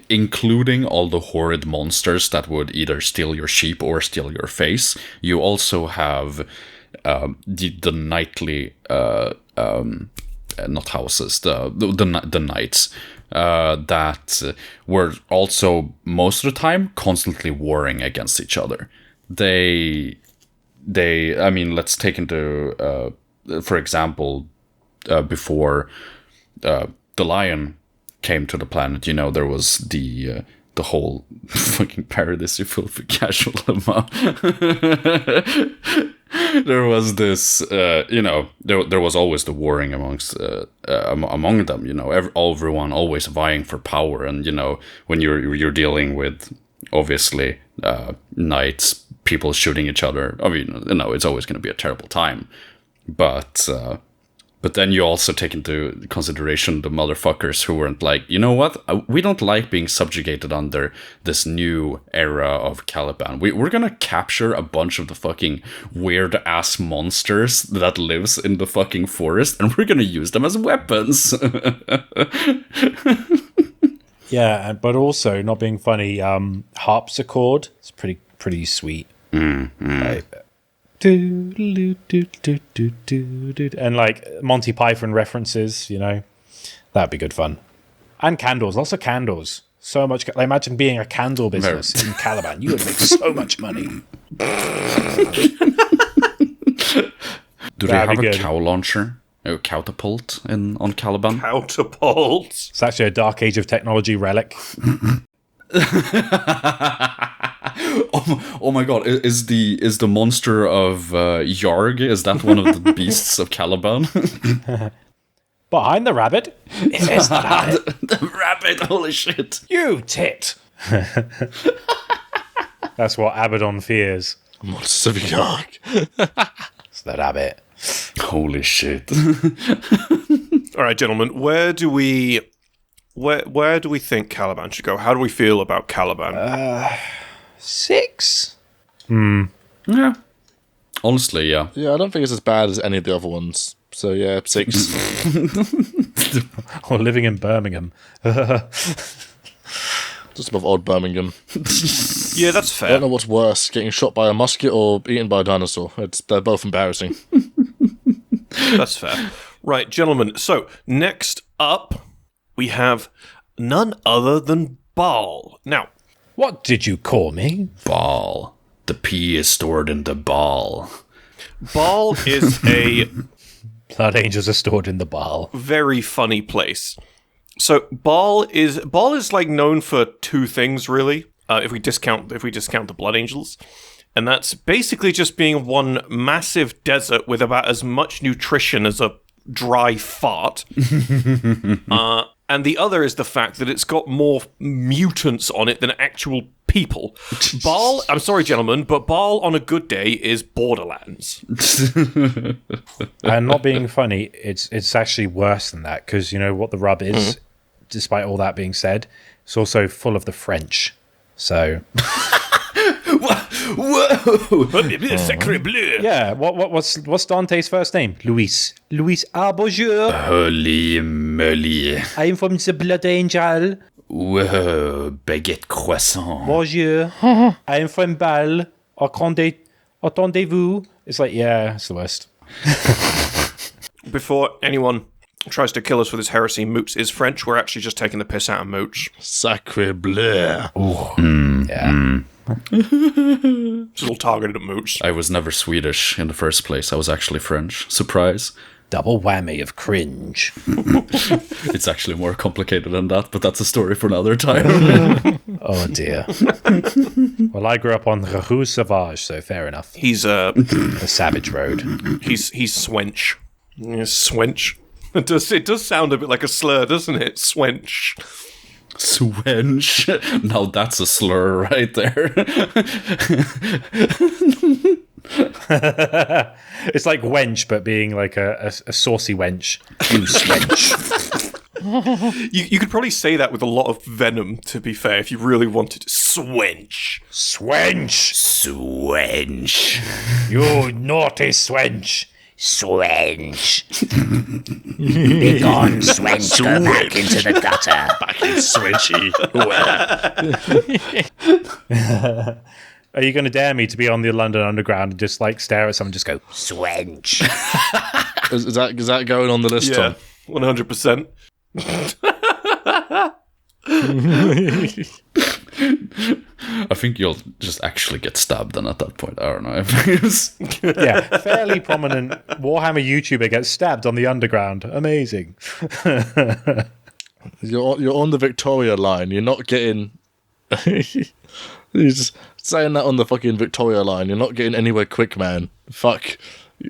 including all the horrid monsters that would either steal your sheep or steal your face, you also have the nightly, not houses, the knights, that were also most of the time constantly warring against each other. They I mean, let's take into for example, before the lion came to the planet, there was the whole fucking paradise full of casual there was this, there was always the warring amongst among them. Everyone always vying for power, and when you're dealing with obviously knights people shooting each other. I mean, it's always going to be a terrible time. But then you also take into consideration the motherfuckers who weren't like, you know what? We don't like being subjugated under this new era of Caliban. We're going to capture a bunch of the fucking weird-ass monsters that lives in the fucking forest, and we're going to use them as weapons. Yeah, but also, not being funny, harpsichord. It's pretty sweet. Like, and like Monty Python references, that'd be good fun. And candles, lots of candles. So much. I imagine being a candle business in Caliban. You would make so much money. Do they have a cow launcher? A catapult on Caliban? Catapult. It's actually a Dark Age of technology relic. Oh my god, is the monster of Yarg, is that one of the beasts of Caliban? Behind the rabbit is the rabbit. The rabbit, holy shit. You tit. That's what Abaddon fears. Monster of Yarg. It's the rabbit. Holy shit. All right, gentlemen, where do we think Caliban should go? How do we feel about Caliban? 6? Yeah. Honestly, yeah. Yeah, I don't think it's as bad as any of the other ones. So yeah, 6. Or living in Birmingham. Just above old Birmingham. Yeah, that's I fair. don't know what's worse, getting shot by a musket or eaten by a dinosaur. They're both embarrassing. That's fair. Right, gentlemen. So, next up, we have none other than Baal. Now, What did you call me? Ball. The P is stored in the ball. Baal is a Blood angels are stored in the Baal. very funny place. So Baal is like known for two things really. If we discount the Blood Angels, and that's basically just being one massive desert with about as much nutrition as a dry fart. And the other is the fact that it's got more mutants on it than actual people. Baal, I'm sorry, gentlemen, but Baal on a good day is Borderlands. And not being funny, it's actually worse than that, because you know what the rub is, despite all that being said, it's also full of the French. So Whoa! Sacre bleu. yeah, what's Dante's first name? Luis. Luis. Bonjour. Holy moly. I'm from the Blood Angel. Whoa, baguette croissant. Bonjour. I'm from Bâle. Attendez-vous. It's like, yeah, it's the worst. Before anyone tries to kill us with this heresy, Moots is French. We're actually just taking the piss out of Mooch. Sacre bleu. Yeah. It's all targeted at Mooch. I was never Swedish in the first place. I was actually French. Surprise. Double whammy of cringe. It's actually more complicated than that, but that's a story for another time. Oh dear. Well, I grew up on the Rue Sauvage, so fair enough. He's The Savage Road. he's Swench. Yeah, Swench. It does sound a bit like a slur, doesn't it? Swench. Swench. Now that's a slur right there. It's like wench, but being like a saucy wench. You swench. You could probably say that with a lot of venom, to be fair, if you really wanted to. Swench. Swench. Swench. You naughty swench. Swench. Be gone, swench. Go back into the gutter. Back in Swinchy. Are you going to dare me to be on the London Underground and just like stare at someone and just go, Swench? Is that going on the list, Yeah, Tom? 100%. I think you'll just actually get stabbed then at that point. I don't know. Yeah, fairly prominent Warhammer YouTuber gets stabbed on the Underground. Amazing. You're on the Victoria line. You're not getting. You're just saying that on the fucking Victoria line. You're not getting anywhere quick, man. Fuck.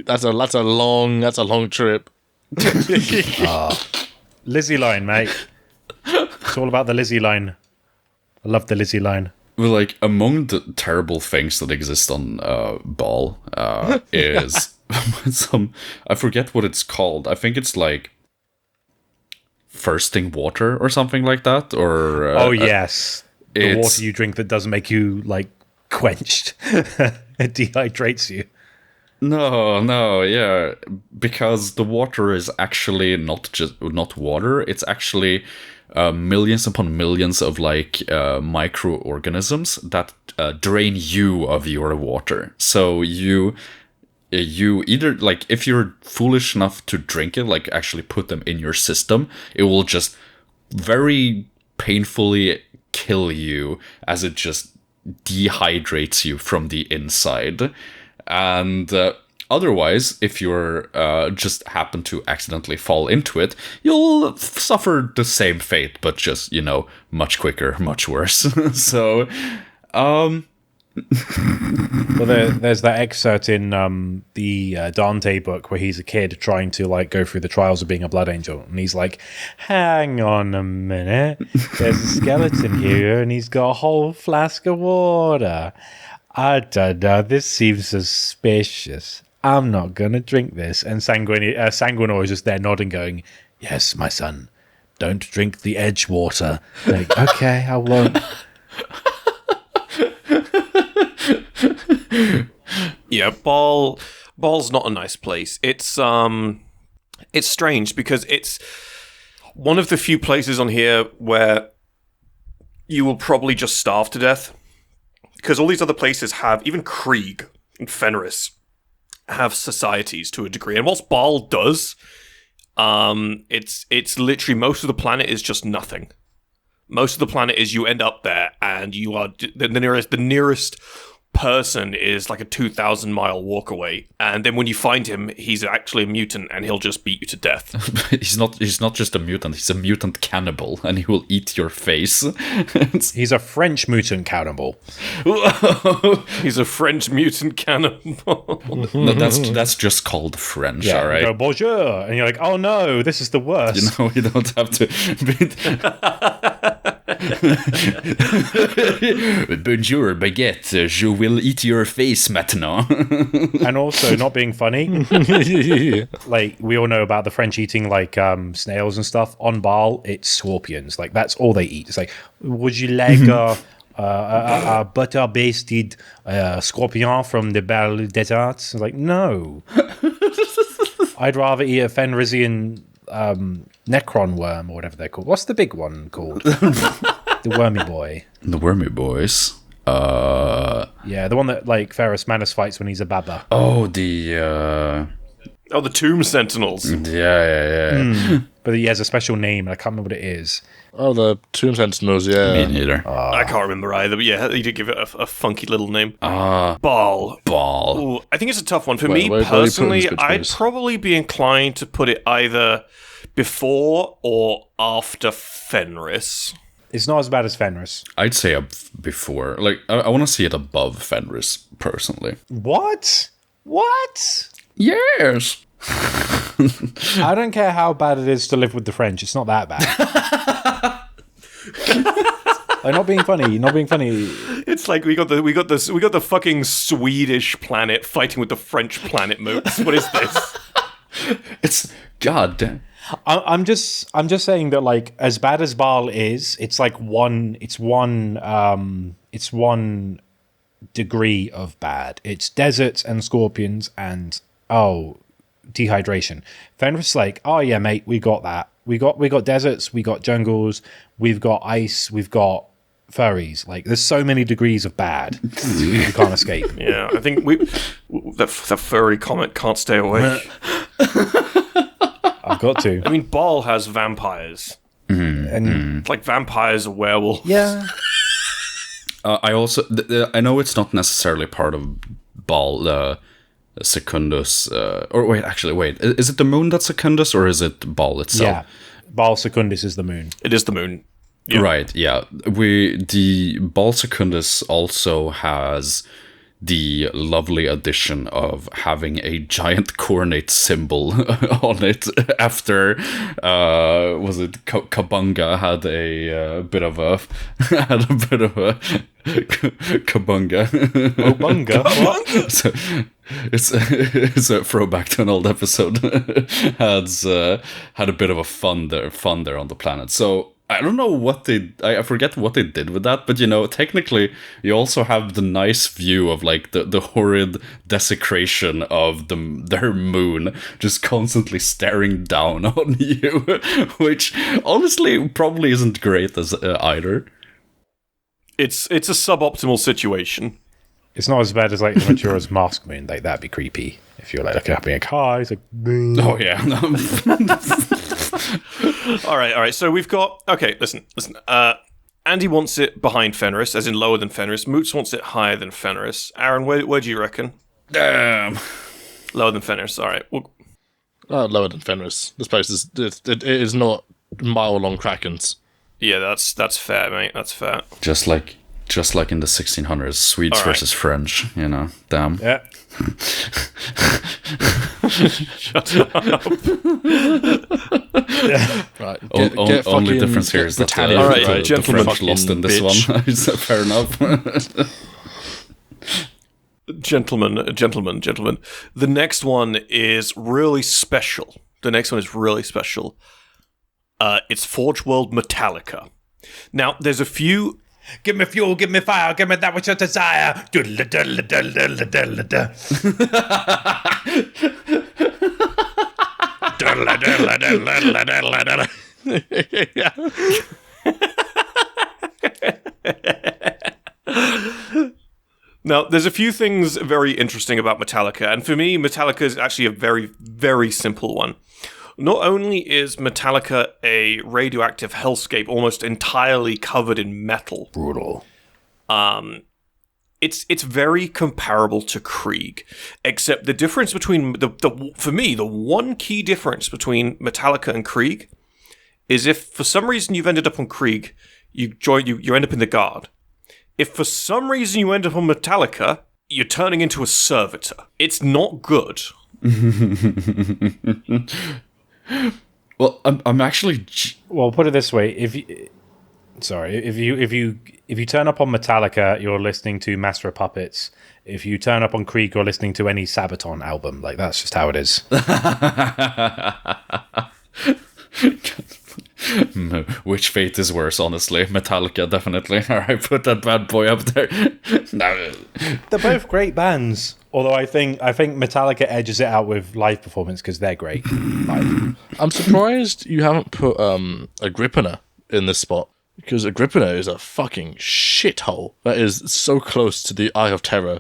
That's a long trip. Lizzie line, mate. It's all about the Lizzie line. I love the Lizzie line. Well, like, among the terrible things that exist on Ball is I forget what it's called. I think it's like thirsting water or something like that. Or oh yes, the it's- water you drink that doesn't make you like quenched. It dehydrates you. No, yeah, because the water is actually not water. It's actually millions upon millions of like microorganisms that drain you of your water. So you either, like, if you're foolish enough to drink it, like actually put them in your system, it will just very painfully kill you as it just dehydrates you from the inside. And otherwise, if you're just happen to accidentally fall into it, you'll suffer the same fate, but just, much quicker, much worse. So, Well, there's that excerpt in the Dante book where he's a kid trying to like go through the trials of being a blood angel, and he's like, "Hang on a minute, there's a skeleton here, and he's got a whole flask of water. I don't know, this seems suspicious. I'm not gonna drink this." And Sanguinor is just there nodding, going, "Yes, my son, don't drink the edge water." Like, okay, I won't. Yeah, Ball's not a nice place. It's strange because it's one of the few places on here where you will probably just starve to death. Because all these other places have, even Krieg and Fenris have societies to a degree. And whilst Ball does, it's literally, most of the planet is just nothing. Most of the planet is you end up there and you are the nearest person is like a 2,000-mile walk away, and then when you find him, he's actually a mutant and he'll just beat you to death. he's not just a mutant, he's a mutant cannibal, and he will eat your face. He's a French mutant cannibal. He's a French mutant cannibal. No, that's just called French, all right? Go, bonjour, and you're like, oh no, this is the worst. You don't have to. Bonjour, baguette. Je will eat your face maintenant. And also, not being funny, like, we all know about the French eating, like, snails and stuff. On Baal, it's scorpions. Like, that's all they eat. It's like, would you like a butter-basted scorpion from the Baal Desert? It's like, no. I'd rather eat a Fenrisian Necron worm, or whatever they're called. What's the big one called? The wormy boy. The wormy boys. Yeah, the one that like Ferrus Manus fights when he's a baba. Oh, the Tomb Sentinels. Yeah. But he has a special name, and I can't remember what it is. Oh, the Tomb Sentinels, yeah. Me neither. I can't remember either, but yeah, he did give it a funky little name. Ball. Ooh, I think it's a tough one. For Where me are you personally, putting this, I'd please? probably be inclined to put it either before or after Fenris. It's not as bad as Fenris. I'd say before. Like, I want to see it above Fenris, personally. What? Yes. I don't care how bad it is to live with the French. It's not that bad. Like, not being funny. It's like we got the fucking Swedish planet fighting with the French planet moves. What is this? It's god damn. I'm just saying that, like, as bad as Baal is, it's like one degree of bad. It's deserts and scorpions and dehydration. Fenris, like, oh yeah, mate, we got that. We got deserts, we got jungles, we've got ice, we've got furries. Like, there's so many degrees of bad you can't escape. Yeah, I think the furry comment can't stay away. I've got to. I mean, Baal has vampires. And It's like vampires are werewolves. yeah. I also I know it's not necessarily part of Ball Secundus. Or wait, is it the moon that's Secundus, or is it Ball itself? Yeah. Baal Secundus is the moon. It is the moon. Yeah. Right, yeah. The Ball Secundus also has the lovely addition of having a giant coronate symbol on it after was it Kabunga had a bit of a Kabunga. Obunga. What? So it's a throwback to an old episode. Had a bit of a fun there on the planet. So I don't know what I forget what they did with that, but technically you also have the nice view of like the horrid desecration of their moon just constantly staring down on you, which honestly probably isn't great as either. It's a suboptimal situation. It's not as bad as like the Majora's Mask moon. Like that'd be creepy if you're like looking up and like, hi, it's like, oh yeah. All right. So we've got. Okay, listen. Andy wants it behind Fenris, as in lower than Fenris. Moots wants it higher than Fenris. Aaron, where do you reckon? Damn. Lower than Fenris. All right. Well, Lower than Fenris. This place is it is not mile-long krakens. yeah, that's fair, mate. That's fair. Just like in the 1600s, Swedes All right. versus French. Damn. yeah. Shut up. Right. Only difference here is that Britannia. All right, the gentlemen, French lost in this bitch. one. Fair enough. Gentlemen. The next one is really special. It's Forge World Metallica. Now, there's a few. Give me fuel, give me fire, give me that which I desire. Now, there's a few things very interesting about Metallica, and for me, Metallica is actually a very, very simple one. Not only is Metallica a radioactive hellscape almost entirely covered in metal, Brutal. it's very comparable to Krieg, except the difference between for me, the one key difference between Metallica and Krieg is if for some reason you've ended up on Krieg, you end up in the Guard. If for some reason you end up on Metallica, you're turning into a servitor. It's not good. Well, I'm actually. Well, put it this way: if you turn up on Metallica, you're listening to Master of Puppets. If you turn up on Krieg, you're listening to any Sabaton album. Like that's just how it is. Which fate is worse, honestly? Metallica, definitely. All right, put that bad boy up there. No. They're both great bands. Although I think Metallica edges it out with live performance because they're great. Live. I'm surprised you haven't put Agrippina in this spot, because Agrippina is a fucking shithole. That is so close to the Eye of Terror.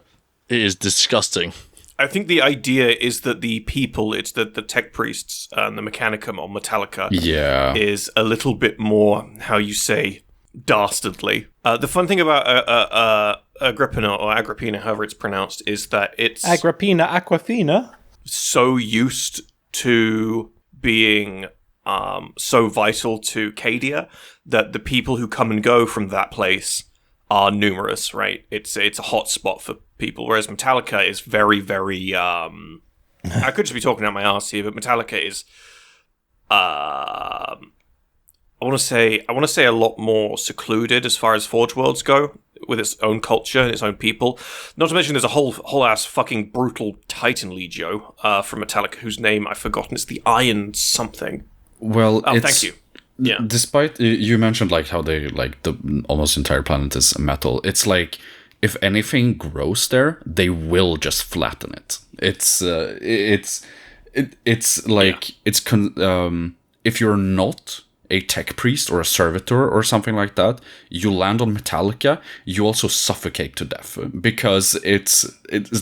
It is disgusting. I think the idea is that the people, it's the tech priests and the Mechanicum on Metallica, Yeah. is a little bit more, how you say, dastardly. The fun thing about Agrippina, or Agrippina, however it's pronounced, is that it's Agrippina Aquafina. so used to being so vital to Cadia that the people who come and go from that place are numerous, right? It's a hot spot for people, whereas Metallica is very, very I could just be talking out my arse here, but Metallica is I want to say a lot more secluded as far as Forge Worlds go, with its own culture and its own people. Not to mention there's a whole ass fucking brutal Titan Legio from Metallica, whose name I've forgotten. It's the Iron something. Well, Thank you. Yeah. Despite you mentioned like how they like the almost entire planet is metal, it's like if anything grows there, they will just flatten it. It's if you're not a tech priest or a servitor or something like that, you land on Metallica, you also suffocate to death because it's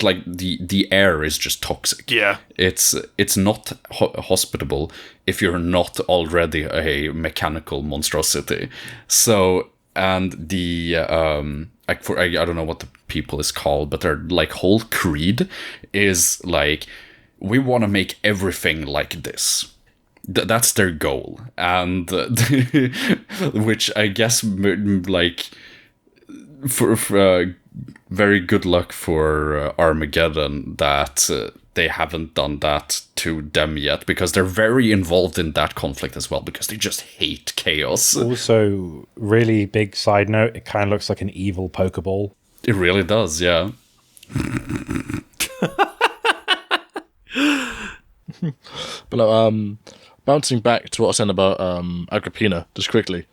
like the air is just toxic. Yeah. It's not hospitable if you're not already a mechanical monstrosity. So, and the I don't know what the people is called, but their like whole creed is like, we want to make everything like this. That's their goal, and which I guess like for very good luck for Armageddon that they haven't done that to them yet, because they're very involved in that conflict as well, because they just hate chaos. Also, really big side note, it kind of looks like an evil Pokeball. It really does, yeah. But bouncing back to what I was saying about Agrippina, just quickly,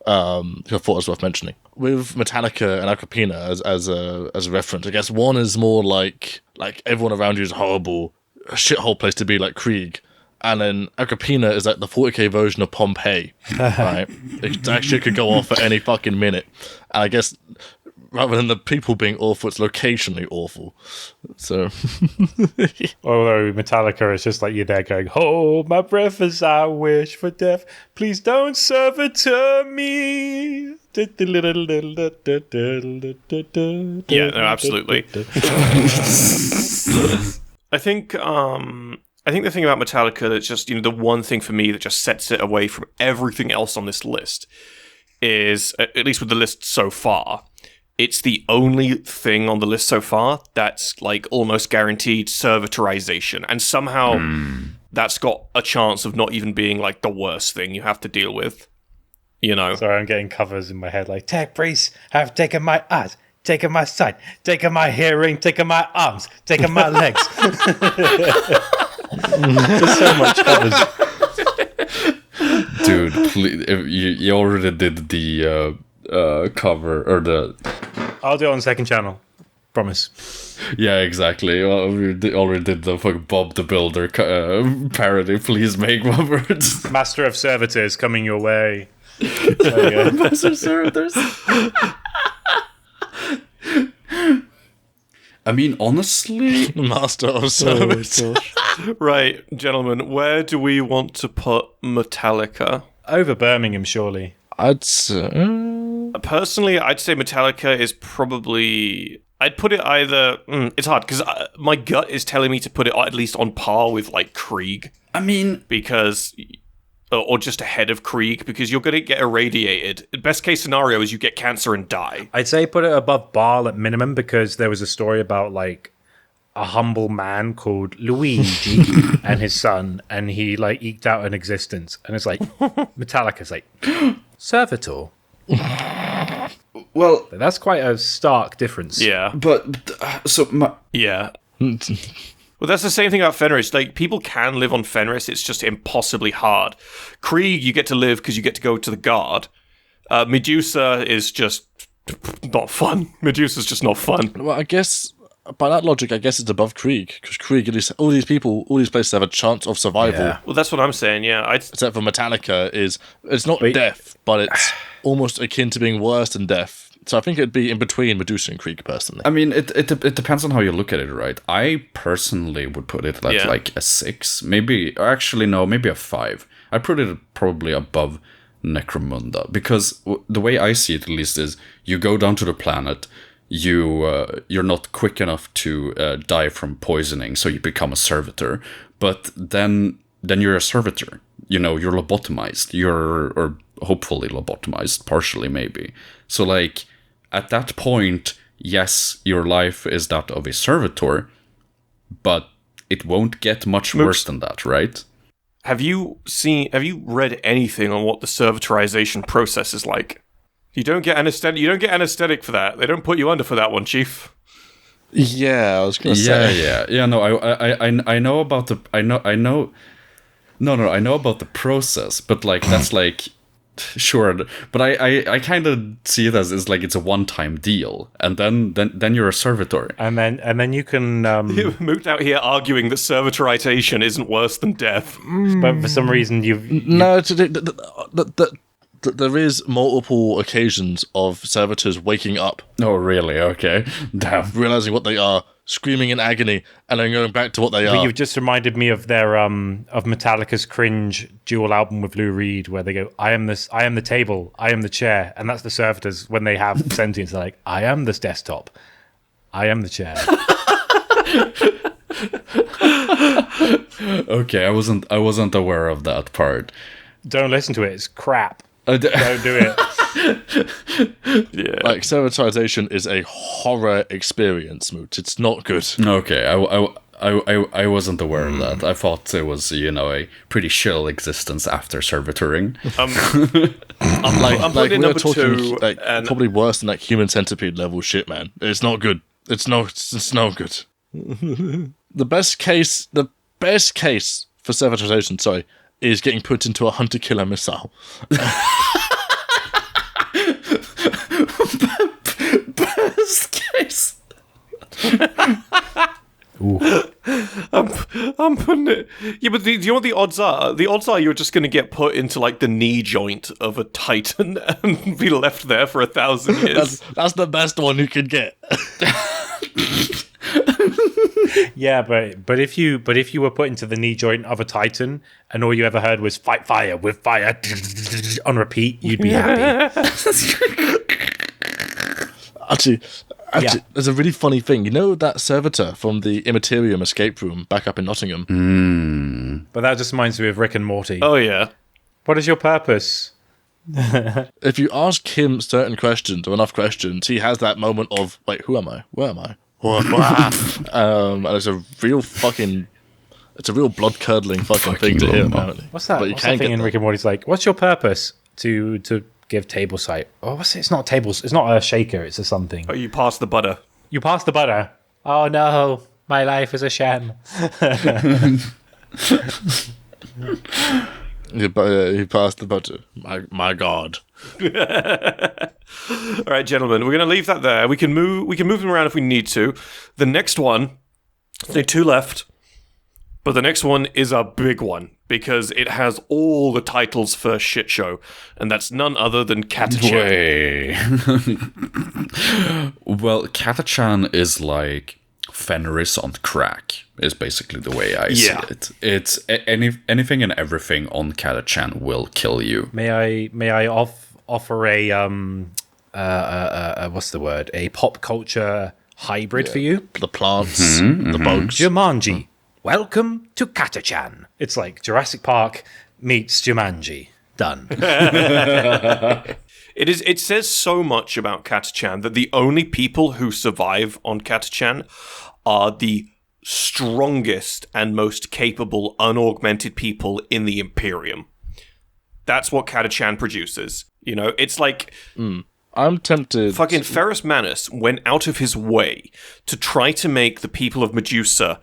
I thought it was worth mentioning. With Metallica and Agrippina as a reference, I guess one is more like everyone around you is horrible, a shithole place to be, like Krieg. And then Agrippina is like the 40k version of Pompeii, right? That shit could go off at any fucking minute. And I guess rather than the people being awful, it's locationally awful. So, Although Metallica is just like you're there going, hold my breath as I wish for death. Please don't servitor me. Yeah, no, absolutely. I think the thing about Metallica that's just, the one thing for me that just sets it away from everything else on this list is, at least with the list so far, it's the only thing on the list so far that's like almost guaranteed servitorization, and somehow that's got a chance of not even being like the worst thing you have to deal with. Sorry, I'm getting covers in my head like, tech priests have taken my eyes, taken my sight, taken my hearing, taken my arms, taken my legs. There's so much covers. Dude, please, you already did the cover, or the... I'll do it on second channel. Promise. Yeah, exactly. Well, we already did the fucking Bob the Builder parody. Please make more words. Master of Servitors coming your way. There you go. Master of Servitors. I mean, honestly... Master of Service. Right, gentlemen, where do we want to put Metallica? Over Birmingham, surely. I'd say... Personally, I'd say Metallica is probably... I'd put it either... it's hard, because my gut is telling me to put it at least on par with, like, Krieg. I mean... Because... Or just ahead of Krieg, because you're going to get irradiated. The best case scenario is you get cancer and die. I'd say put it above Baal at minimum, because there was a story about, like, a humble man called Luigi and his son, and he, like, eked out an existence. And it's like, Metallica's like, Servitor. Well... That's quite a stark difference. Yeah. But, Yeah. Well, that's the same thing about Fenris. Like, people can live on Fenris, it's just impossibly hard. Krieg, you get to live because you get to go to the guard. Medusa is just not fun. Medusa's just not fun. Well, I guess, by that logic, I guess it's above Krieg, because Krieg, at least, all these places have a chance of survival. Yeah. Well, that's what I'm saying, yeah. Except for Metallica, it's not death, but it's almost akin to being worse than death. So I think it'd be in between Medusa and Krieg, personally. I mean, it depends on how you look at it, right? I personally would put it at like a 6. Maybe, or actually, no, maybe a 5. I put it probably above Necromunda, because the way I see it, at least, is you go down to the planet, you're not quick enough to die from poisoning, so you become a servitor, but then you're a servitor. You're lobotomized. Or hopefully lobotomized, partially maybe. So, like, at that point, yes, your life is that of a servitor, but it won't get much worse than that, right? Have you read anything on what the servitorization process is like? You don't get anesthetic for that. They don't put you under for that one, Chief. Yeah, I was gonna say. Yeah. No, I know about the I know about the process, but like that's like sure, but I kind of see it as like it's a one-time deal, and then you're a servitor, and then you can. You moved out here arguing that servitorization isn't worse than death, but for some reason you've no. There is multiple occasions of servitors waking up. Oh, really? Okay. Damn. Realizing what they are, screaming in agony, and then going back to what they are. You've just reminded me of their of Metallica's cringe dual album with Lou Reed, where they go, I am the table, I am the chair, and that's the servitors when they have sentience. They're like, I am this desktop, I am the chair. Okay, I wasn't aware of that part. Don't listen to it. It's crap. Don't do it. Yeah. Like, servitization is a horror experience, Mooch. It's not good. Okay, I wasn't aware of that. I thought it was, a pretty chill existence after servitoring. I'm Like putting we're number talking 2, like and probably worse than like human centipede level shit, man. It's not good. It's no good. The best case for servitization, sorry, is getting put into a hunter-killer missile. Best case. I'm putting it. Yeah, but do you know what the odds are? The odds are you're just going to get put into like the knee joint of a titan and be left there for 1,000 years. That's the best one you could get. Yeah, but if you were put into the knee joint of a titan and all you ever heard was "fight fire with fire" on repeat, you'd be happy. Actually, Yeah. there's a really funny thing. You know that servitor from the Imperium escape room back up in Nottingham? But that just reminds me of Rick and Morty. Oh yeah. What is your purpose? If you ask him certain questions or enough questions, he has that moment of, wait, who am I? Where am I? And it's a real blood-curdling fucking thing to hear, apparently. What's that? But you What's can't that thing get in that. Rick and Morty's like? What's your purpose to give table sight? Oh, what's it? It's not tables. It's not a shaker. It's a something. Oh, you passed the butter. You passed the butter. Oh no, my life is a sham. He passed the butter. My God. All right, gentlemen, we're going to leave that there. We can move them around if we need to. The next one, there's only 2 left, but the next one is a big one because it has all the titles for shit show, and that's none other than Katachan. Way. Well, Katachan is like Fenris on crack, is basically the way I see it. It's anything and everything on Katachan will kill you. May I offer a what's the word? A pop culture hybrid for you? The plants, the bugs. Jumanji. Welcome to Katachan. It's like Jurassic Park meets Jumanji. Done. It says so much about Katachan that the only people who survive on Katachan are the strongest and most capable unaugmented people in the Imperium. That's what Katachan produces. You know, it's like I'm tempted. fucking Ferrus Manus went out of his way to try to make the people of Medusa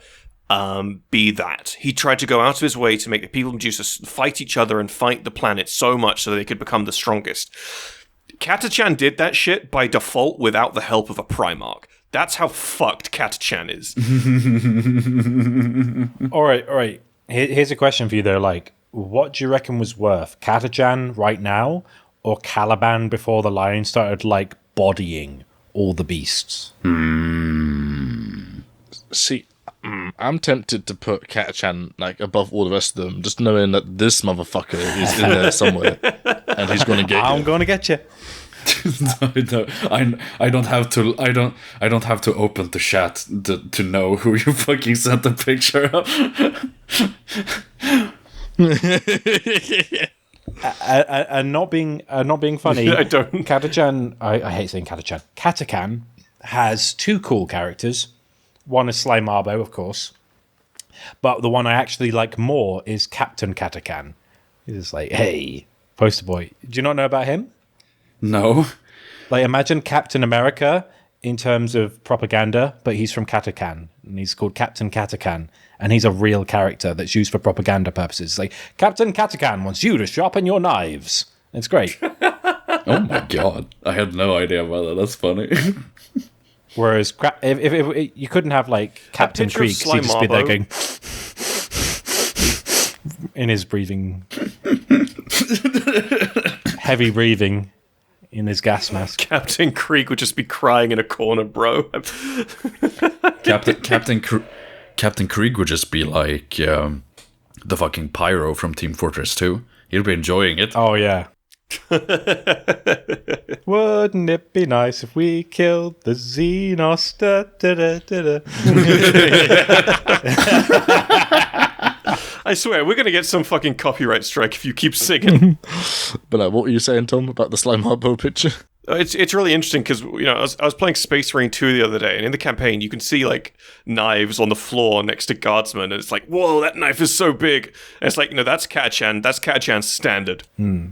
be that. He tried to go out of his way to make the people of Medusa fight each other and fight the planet so much so they could become the strongest. Katachan did that shit by default without the help of a Primarch. That's how fucked Katachan is. All right. Here's a question for you though. Like, what do you reckon was worth, Katachan right now, or Caliban before the lion started like bodying all the beasts? See, I'm tempted to put Katachan like above all the rest of them, just knowing that this motherfucker is in there somewhere, and he's going to get I'm you. going to get you. No, I don't have to. I don't have to open the chat to know who you fucking sent the picture of. And not being funny. I don't. Katachan. I hate saying Katachan. Katachan has 2 cool characters. One is Sly Marbo, of course, but the one I actually like more is Captain Katachan. He's just like, hey, poster boy. Do you not know about him? No. Like, imagine Captain America in terms of propaganda, but he's from Katachan, and he's called Captain Katachan, and he's a real character that's used for propaganda purposes. Like, Captain Katachan wants you to sharpen your knives. It's great. Oh my god, I had no idea about that. That's funny. Whereas, if you couldn't have, like, Captain picture of Krieg, he'd just be there Marbo. going... in his breathing. Heavy breathing in his gas mask. Captain Krieg would just be crying in a corner, bro. Captain Krieg would just be like the fucking pyro from Team Fortress 2. He'd be enjoying it. Oh, yeah. Wouldn't it be nice if we killed the Xenos? Da, da, da, da, da. I swear, we're going to get some fucking copyright strike if you keep singing. But what were you saying, Tom, about the Slime Marbo picture? It's really interesting because I was playing Space Marine 2 the other day, and in the campaign you can see like knives on the floor next to guardsmen, and it's like, whoa, that knife is so big. And it's like, that's Catachan. That's Catachan's standard.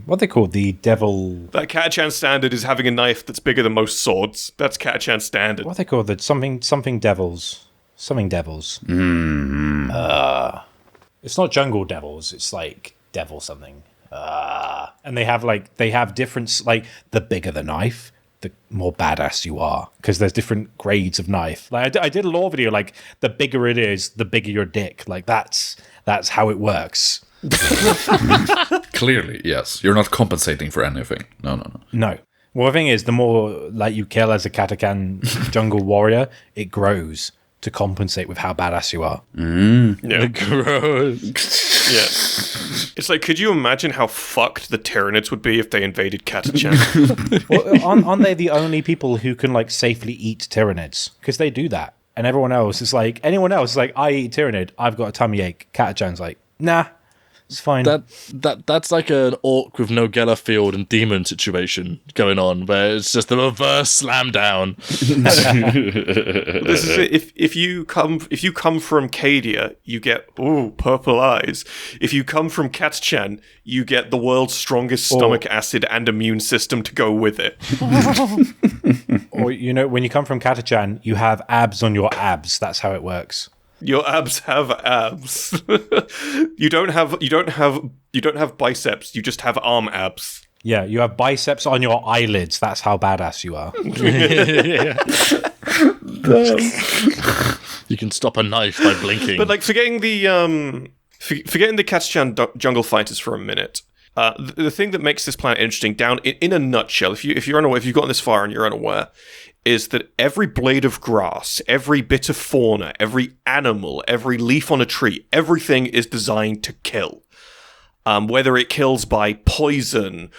What they call the devil? That Catachan standard is having a knife that's bigger than most swords. That's Catachan's standard. What they call the something devils? Something devils. It's not jungle devils. It's like devil something. And they have different, like, the bigger the knife, the more badass you are, because there's different grades of knife. Like I did a lore video, like, the bigger it is, the bigger your dick. Like that's how it works. Clearly, yes. You're not compensating for anything. No. Well, the thing is, the more like you kill as a Katakan jungle warrior, it grows to compensate with how badass you are. Yeah. Gross. Yeah. It's like, could you imagine how fucked the Tyranids would be if they invaded Catachan? Well, aren't they the only people who can like safely eat Tyranids? Because they do that. And everyone else is like, I eat Tyranid, I've got a tummy ache. Catachan's like, nah, it's fine. That's like an orc with no Gellerfield and demon situation going on, where it's just the reverse slam down. This is it. If you come from Cadia, you get purple eyes. If you come from Catachan, you get the world's strongest stomach acid and immune system to go with it. Or when you come from Catachan, you have abs on your abs. That's how it works. Your abs have abs. You don't have biceps. You just have arm abs. Yeah, you have biceps on your eyelids. That's how badass you are. You can stop a knife by blinking. But like forgetting the Catachan jungle fighters for a minute. The thing that makes this planet interesting, down in a nutshell, if you're unaware, if you've gotten this far and you're unaware, is that every blade of grass, every bit of fauna, every animal, every leaf on a tree, everything is designed to kill. Whether it kills by poison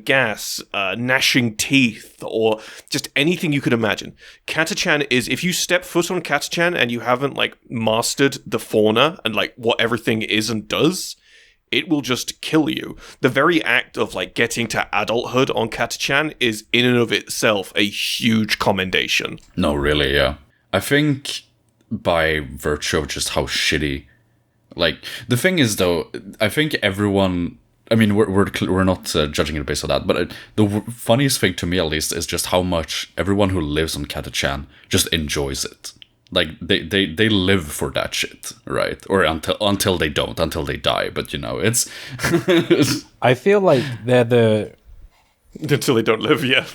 gas, gnashing teeth, or just anything you could imagine. Catachan is, if you step foot on Catachan and you haven't like mastered the fauna and like what everything is and does, it will just kill you. The very act of like getting to adulthood on Catachan is in and of itself a huge commendation. No, really, yeah. I think by virtue of just how shitty, like, the thing is though, I think everyone, I mean, we're not judging it based on that, but the funniest thing to me at least is just how much everyone who lives on Catachan just enjoys it. Like, they live for that shit, right? Or until they don't, until they die. But, it's... I feel like they're the... Until they don't live, yeah.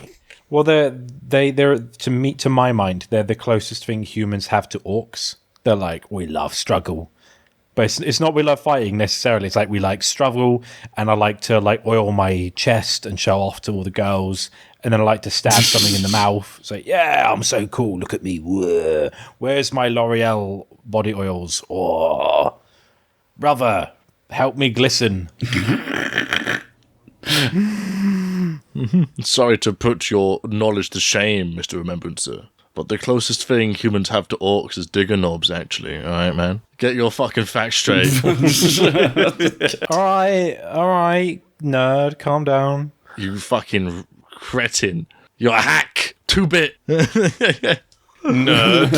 Well, they're to my mind, they're the closest thing humans have to orcs. They're like, we love struggle. But it's not we love fighting necessarily. It's like we like struggle, and I like to like oil my chest and show off to all the girls. And then I like to stab something in the mouth. Say, yeah, I'm so cool. Look at me. Whoa. Where's my L'Oreal body oils? Oh, brother, help me glisten. Sorry to put your knowledge to shame, Mr. Remembrancer, but the closest thing humans have to orcs is digger knobs, actually. All right, man? Get your fucking facts straight. All right, nerd, calm down. You fucking cretin. You're a hack. 2-bit. Nerd.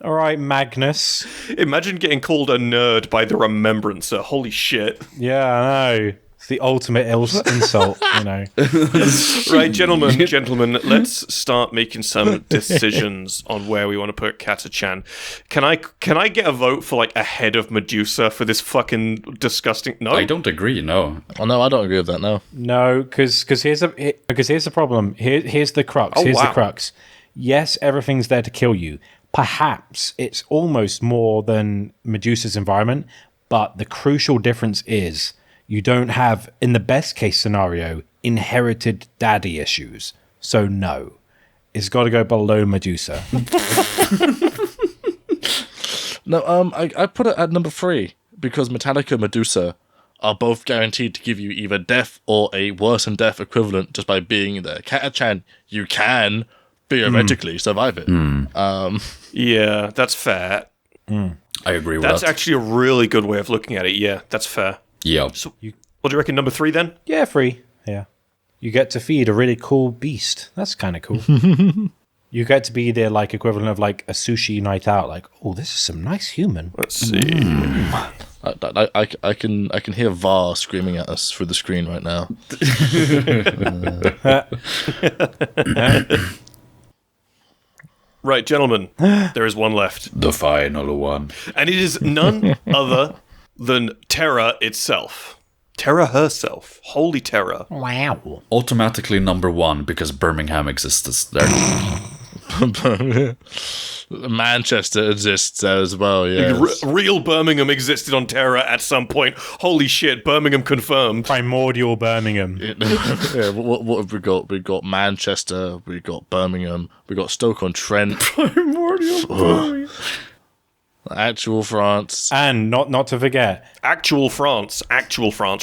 All right, Magnus. Imagine getting called a nerd by the Remembrancer. Holy shit. Yeah, I know. It's the ultimate insult, Right, gentlemen, let's start making some decisions on where we want to put Catachan. Can I get a vote for like a head of Medusa for this fucking disgusting? No, I don't agree. No. Oh no, I don't agree with that. No, because here's the problem. Here's the crux. The crux. Yes, everything's there to kill you. Perhaps it's almost more than Medusa's environment, but the crucial difference is, you don't have, in the best case scenario, inherited daddy issues. So no, it's got to go below Medusa. No, I put it at number 3 because Metallica and Medusa are both guaranteed to give you either death or a worse than death equivalent just by being there. Catachan, you can theoretically survive it. Yeah, that's fair. I agree with that. That's actually a really good way of looking at it. Yeah, that's fair. Yeah. So, what do you reckon, number 3 then? Yeah, 3. Yeah. you get to feed a really cool beast. That's kind of cool. You get to be their like equivalent of like a sushi night out. Like, oh, this is some nice human. Let's see. I can hear Var screaming at us through the screen right now. Right, gentlemen, there is one left. The final one. And it is none other than Terra itself. Terra herself. Holy Terra. Wow. Automatically number one because Birmingham exists there. Manchester exists there as well, yeah. Real Birmingham existed on Terra at some point. Holy shit, Birmingham confirmed. Primordial Birmingham. Yeah, what have we got? We got Manchester, we got Birmingham, we got Stoke-on-Trent. Primordial Birmingham. Actual France. And not to forget, Actual France,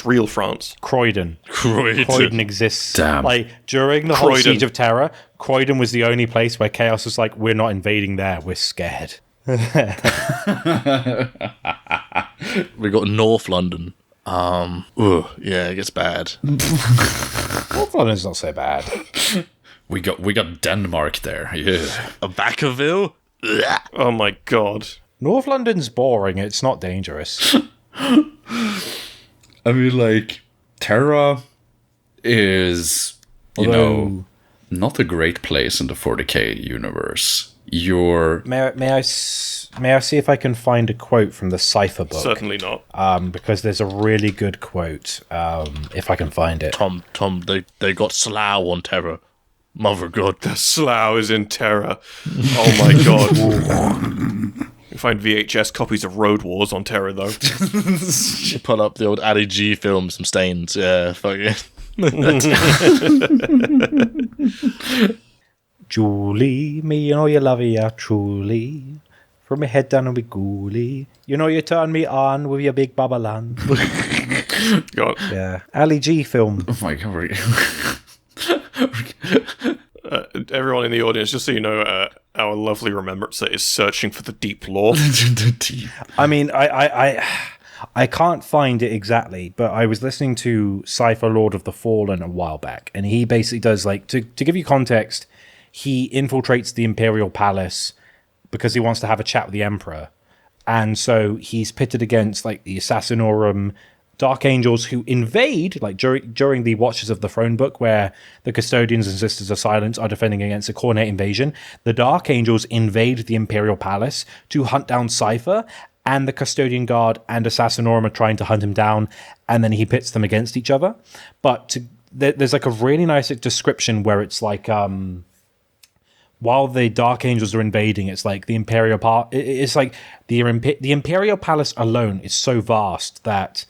real France. Croydon. Croydon exists. Damn. Like, during the whole Croydon. Siege of Terror, Croydon was the only place where Chaos was like, we're not invading there, we're scared. We got North London. Yeah, it gets bad. North London's not so bad. We got Denmark there. Yeah. A Vacaville? Oh my god. North London's boring, it's not dangerous. I mean, like, Terra is, you know, not a great place in the 40k universe. May I see if I can find a quote from the Cypher book? Certainly not. Because there's a really good quote, if I can find it. Tom, they got Slough on Terra. Mother of God. The Slough is in Terra. Oh my god. You find VHS copies of Road Wars on Terra, though. You pull up the old Ali G film, some stains. Yeah, fuck it. Julie, me, you know you love me, truly. From my head down and be ghoulie. You know you turn me on with your big babalan. God. Yeah. Ali G film. Oh my god. Everyone in the audience, just so you know, our lovely Remembrancer is searching for the deep lore. I mean, I can't find it exactly, but I was listening to Cypher Lord of the Fallen a while back, and he basically does, like, to give you context, he infiltrates the Imperial Palace because he wants to have a chat with the Emperor. And so he's pitted against, like, the Assassinorum, Dark Angels who invade, like during the Watchers of the Throne book, where the Custodians and Sisters of Silence are defending against a coordinate invasion. The Dark Angels invade the Imperial Palace to hunt down Cypher, and the Custodian Guard and Assassinorum are trying to hunt him down, and then he pits them against each other. But there's like a really nice description where it's like, while the Dark Angels are invading, it's like the Imperial it's like the Imperial Palace alone is so vast that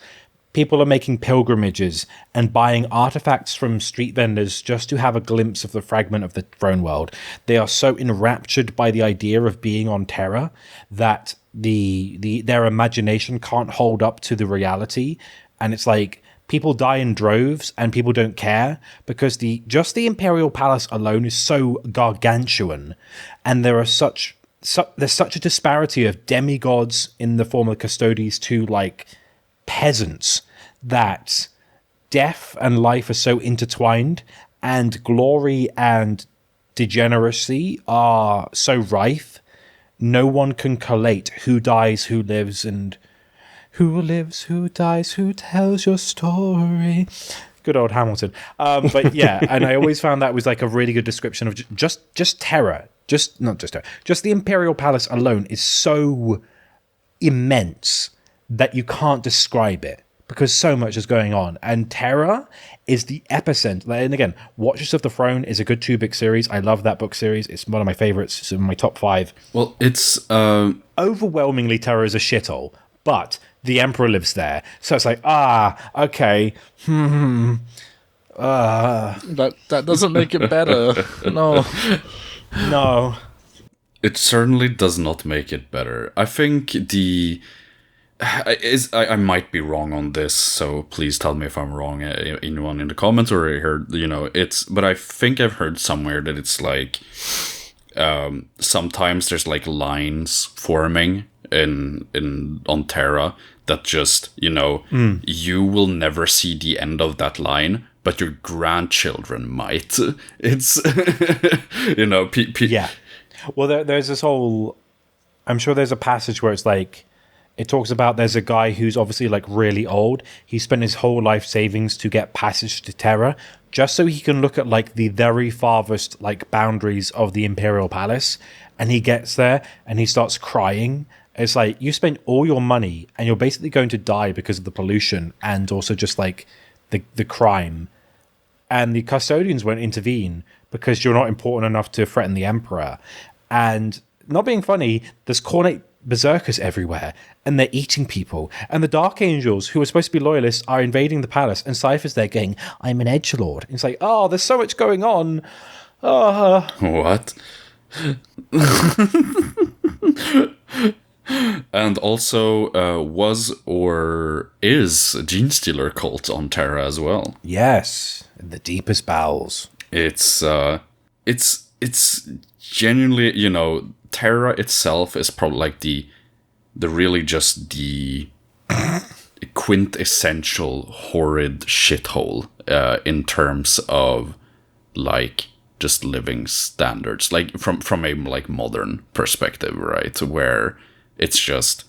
people are making pilgrimages and buying artifacts from street vendors just to have a glimpse of the fragment of the throne world. They are so enraptured by the idea of being on Terra that their imagination can't hold up to the reality. And it's like people die in droves and people don't care because just the Imperial Palace alone is so gargantuan, and there's such a disparity of demigods in the form of custodies to like peasants, that death and life are so intertwined, and glory and degeneracy are so rife, no one can collate who dies, who lives, and who lives, who dies, who tells your story. Good old Hamilton. But yeah, and I always found that was like a really good description of just terror. Just the Imperial Palace alone is so immense that you can't describe it because so much is going on. And Terra is the epicenter. And again, Watchers of the Throne is a good 2-book series. I love that book series. It's one of my favorites. It's in my top 5. Well, it's overwhelmingly Terra is a shithole, but the Emperor lives there. So it's like, okay. That doesn't make it better. No. It certainly does not make it better. I think I might be wrong on this, so please tell me if I'm wrong, anyone in the comments, or I heard, but I think I've heard somewhere that it's like, sometimes there's like lines forming on Terra that just, you will never see the end of that line, but your grandchildren might. It's, you know, Yeah. Well, there's this whole... I'm sure there's a passage where it's like... It talks about there's a guy who's obviously like really old. He spent his whole life savings to get passage to Terra, just so he can look at like the very farthest like boundaries of the Imperial Palace. And he gets there and he starts crying. It's like, you spent all your money and you're basically going to die because of the pollution and also just like the crime. And the custodians won't intervene because you're not important enough to threaten the Emperor. And not being funny, there's cornate berserkers everywhere, and they're eating people. And the Dark Angels, who are supposed to be loyalists, are invading the palace, and Cypher's there going, I'm an edgelord. And it's like, oh, there's so much going on. What? And also, was or is a Gene Stealer cult on Terra as well. Yes, in the deepest bowels. It's genuinely, you know, Terra itself is probably like the really just the quintessential horrid shithole in terms of like just living standards, like from a like modern perspective, right? Where it's just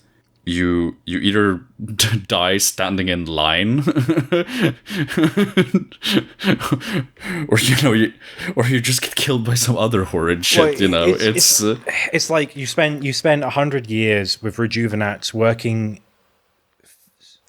you either die standing in line, or you just get killed by some other horrid shit. It's like you spend 100 years with Rejuvenats working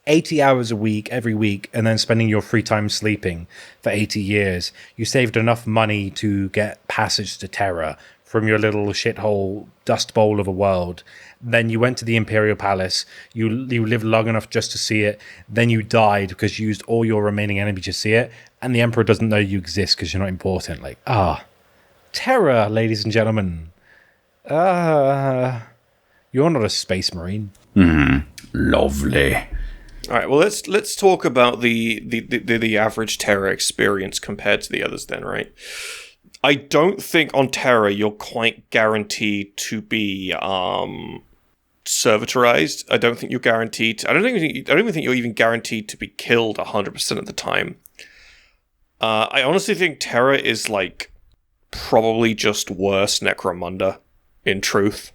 80 hours a week every week, and then spending your free time sleeping for 80 years. You saved enough money to get passage to Terra from your little shithole dust bowl of a world. Then you went to the Imperial Palace. You lived long enough just to see it. Then you died because you used all your remaining energy to see it. And the Emperor doesn't know you exist because you're not important. Like, Terra, ladies and gentlemen. You're not a space marine. Lovely. All right, well, let's talk about the average Terra experience compared to the others then, right? I don't think on Terra you're quite guaranteed to be servitorized. I don't think you're guaranteed. I don't even think you're even guaranteed to be killed 100% of the time. I honestly think Terra is like probably just worse Necromunda, in truth.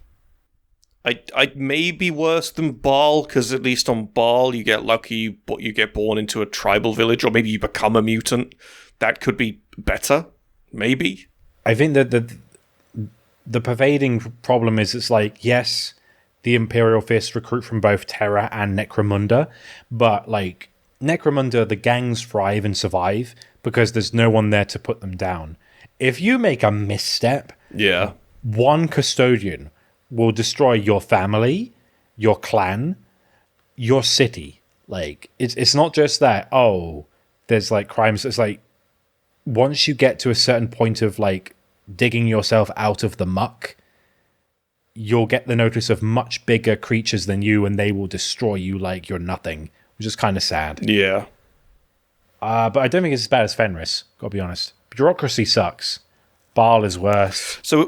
I may be worse than Baal, because at least on Baal you get lucky, but you get born into a tribal village, or maybe you become a mutant. That could be better. Maybe. I think that the pervading problem is it's like, yes, the Imperial Fist recruit from both Terra and Necromunda, but like Necromunda, the gangs thrive and survive because there's no one there to put them down. If you make a misstep, one custodian will destroy your family, your clan, your city. Like, it's not just that, there's like crimes. It's like, once you get to a certain point of like digging yourself out of the muck, you'll get the notice of much bigger creatures than you, and they will destroy you like you're nothing, which is kind of sad. Yeah. But I don't think it's as bad as Fenris, gotta be honest. Bureaucracy sucks. Baal is worse. So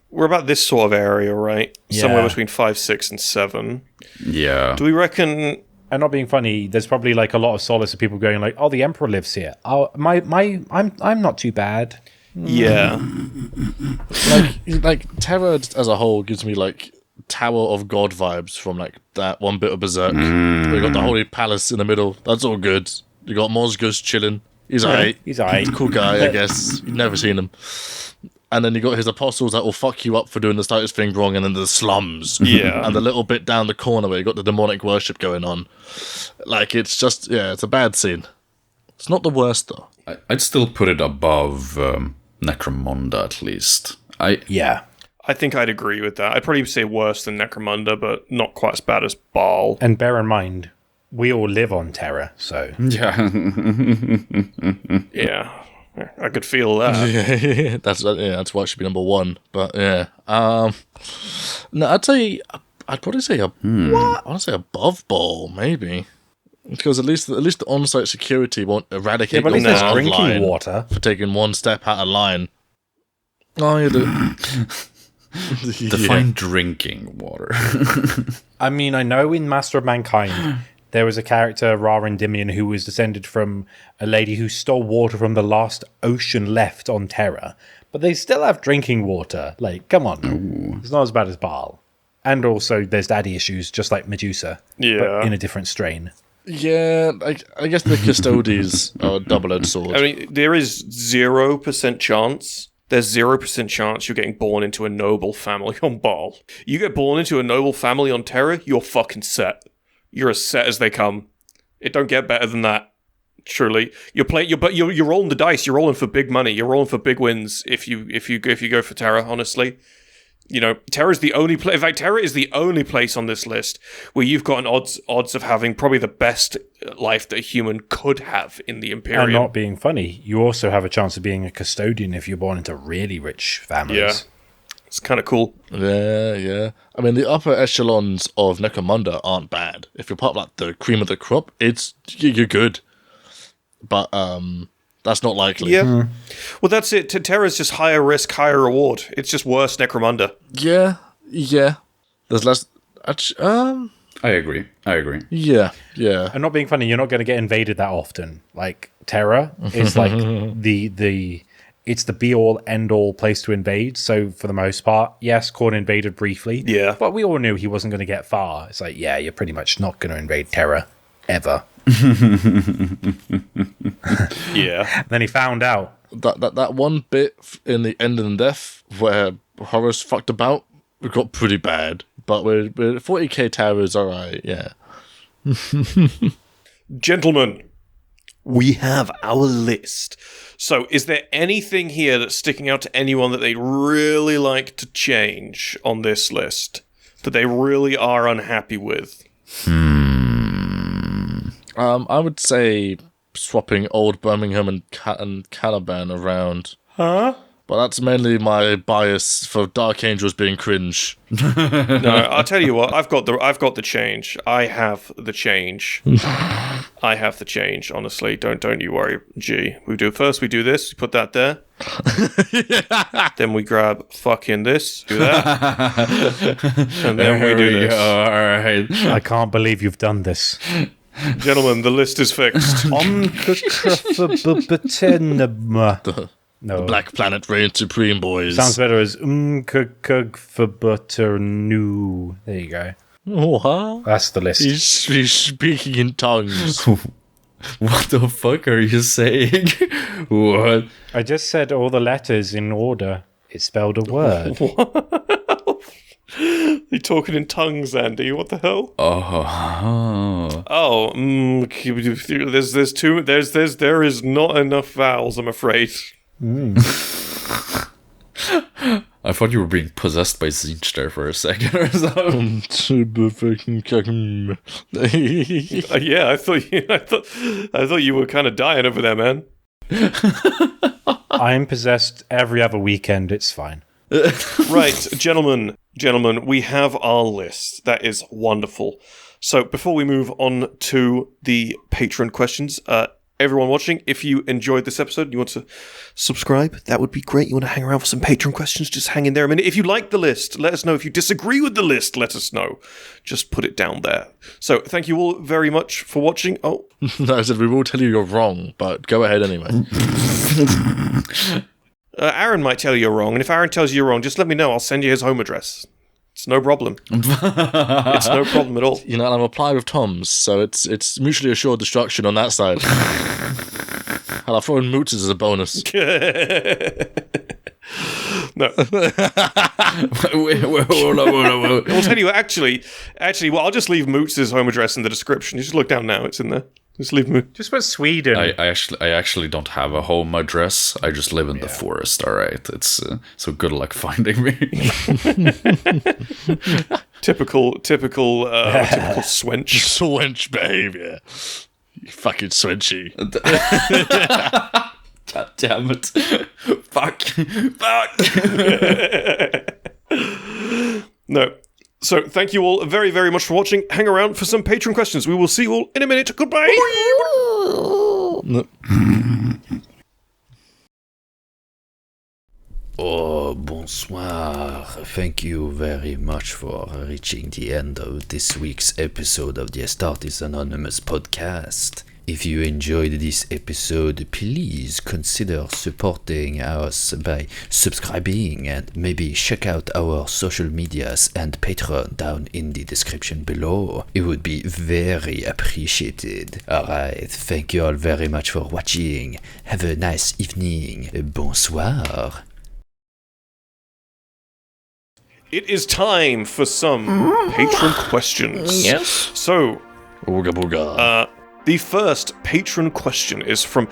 we're about this sort of area, right? Yeah. Somewhere between 5, 6, and 7. Yeah. Do we reckon... And not being funny, there's probably like a lot of solace of people going like, "Oh, the Emperor lives here. Oh, I'm not too bad." Yeah. like Terra as a whole gives me like Tower of God vibes from like that one bit of Berserk. We got the Holy Palace in the middle. That's all good. You got Mozgus chilling. He's alright. He's alright. Cool guy, I guess. You've never seen him. And then you got his apostles that will fuck you up for doing the slightest thing wrong, and then the slums. Yeah. And the little bit down the corner where you got the demonic worship going on. Like, it's just, it's a bad scene. It's not the worst, though. I'd still put it above Necromunda, at least. Yeah. I think I'd agree with that. I'd probably say worse than Necromunda, but not quite as bad as Baal. And bear in mind, we all live on Terra, so... Yeah. Yeah. I could feel that. That's why it should be number 1. But yeah, no, I'd probably say above Ball, maybe, because at least the on-site security won't eradicate but your there's bloodline drinking water for taking one step out of line. Oh, you do. Define drinking water. I mean, I know in Master of Mankind there was a character, Ra Endymion, who was descended from a lady who stole water from the last ocean left on Terra. But they still have drinking water. Like, come on. Ooh. It's not as bad as Baal. And also, there's daddy issues, just like Medusa. Yeah. But in a different strain. Yeah, I guess the Custodes are a double-edged sword. I mean, there is 0% chance. There's 0% chance you're getting born into a noble family on Baal. You get born into a noble family on Terra, you're fucking set. You're as set as they come. It don't get better than that. Truly, you're rolling the dice. You're rolling for big money. You're rolling for big wins. If you go for Terra, honestly, you know, Terra is the only place. In fact, Terra is the only place on this list where you've got an odds of having probably the best life that a human could have in the Imperium. And not being funny, you also have a chance of being a custodian if you're born into really rich families. Yeah. It's kind of cool. Yeah. I mean, the upper echelons of Necromunda aren't bad. If you're part of like the cream of the crop, you're good. But that's not likely. Yeah. Well, that's it. Terra's just higher risk, higher reward. It's just worse Necromunda. Yeah. There's less. I agree. Yeah. And not being funny, you're not going to get invaded that often. Like Terra is like it's the be-all, end-all place to invade. So for the most part, yes, Khorne invaded briefly. Yeah. But we all knew he wasn't going to get far. It's like, yeah, you're pretty much not going to invade Terra ever. Yeah. Then he found out. That one bit in the End and Death where Horus fucked about, it got pretty bad. But with 40k towers, alright, yeah. Gentlemen, we have our list. So, is there anything here that's sticking out to anyone that they'd really like to change on this list? That they really are unhappy with? I would say swapping old Birmingham and Caliban around. Huh? But that's mainly my bias for Dark Angels being cringe. No, I'll tell you what. I've got the change. I have the change. I have the change. Honestly, don't you worry. G. We do this. We put that there. Then we grab fucking this. Do that. And then we do this. All right. I can't believe you've done this. Gentlemen, the list is fixed. No. The Black Planet reigns supreme, boys. Sounds better as for butter new. There you go. What? That's the list. He's speaking in tongues. What the fuck are you saying? What? I just said all the letters in order. It spelled a word. You're talking in tongues, Andy. What the hell? There is not enough vowels, I'm afraid. I thought you were being possessed by Zinch there for a second or something. Yeah, I thought you were kind of dying over there, man. I'm possessed every other weekend. It's fine. Right, gentlemen, we have our list. That is wonderful. So before we move on to the Patreon questions, everyone watching, if you enjoyed this episode, you want to subscribe, that would be great. You want to hang around for some Patreon questions, just hang in there a minute. If you like the list, let us know. If you disagree with the list, let us know. Just put it down there. So thank you all very much for watching. Oh. No, I said we will tell you you're wrong, but go ahead anyway. Aaron might tell you you're wrong, and if Aaron tells you you're wrong, just let me know. I'll send you his home address. It's no problem. It's no problem at all. You know, I'm applied with Tom's, so it's mutually assured destruction on that side. I'll throw in Moots as a bonus. No. Wait, hold on. I'll tell you, actually, well, I'll just leave Moots' home address in the description. You just look down now, it's in there. Just leave Moots. Just put Sweden. I actually don't have a home address. I just live in the forest. All right, it's so good luck finding me. Typical swench. Swench behavior. You fucking swenchy. God damn it! Fuck. No. So thank you all very, very much for watching. Hang around for some Patreon questions. We will see you all in a minute. Goodbye. Oh, bonsoir. Thank you very much for reaching the end of this week's episode of the Astartes Anonymous podcast. If you enjoyed this episode, please consider supporting us by subscribing and maybe check out our social medias and Patreon down in the description below. It would be very appreciated. Alright, thank you all very much for watching. Have a nice evening. Bonsoir. It is time for some patron questions. Yes. So, Ooga booga. the first patron question is from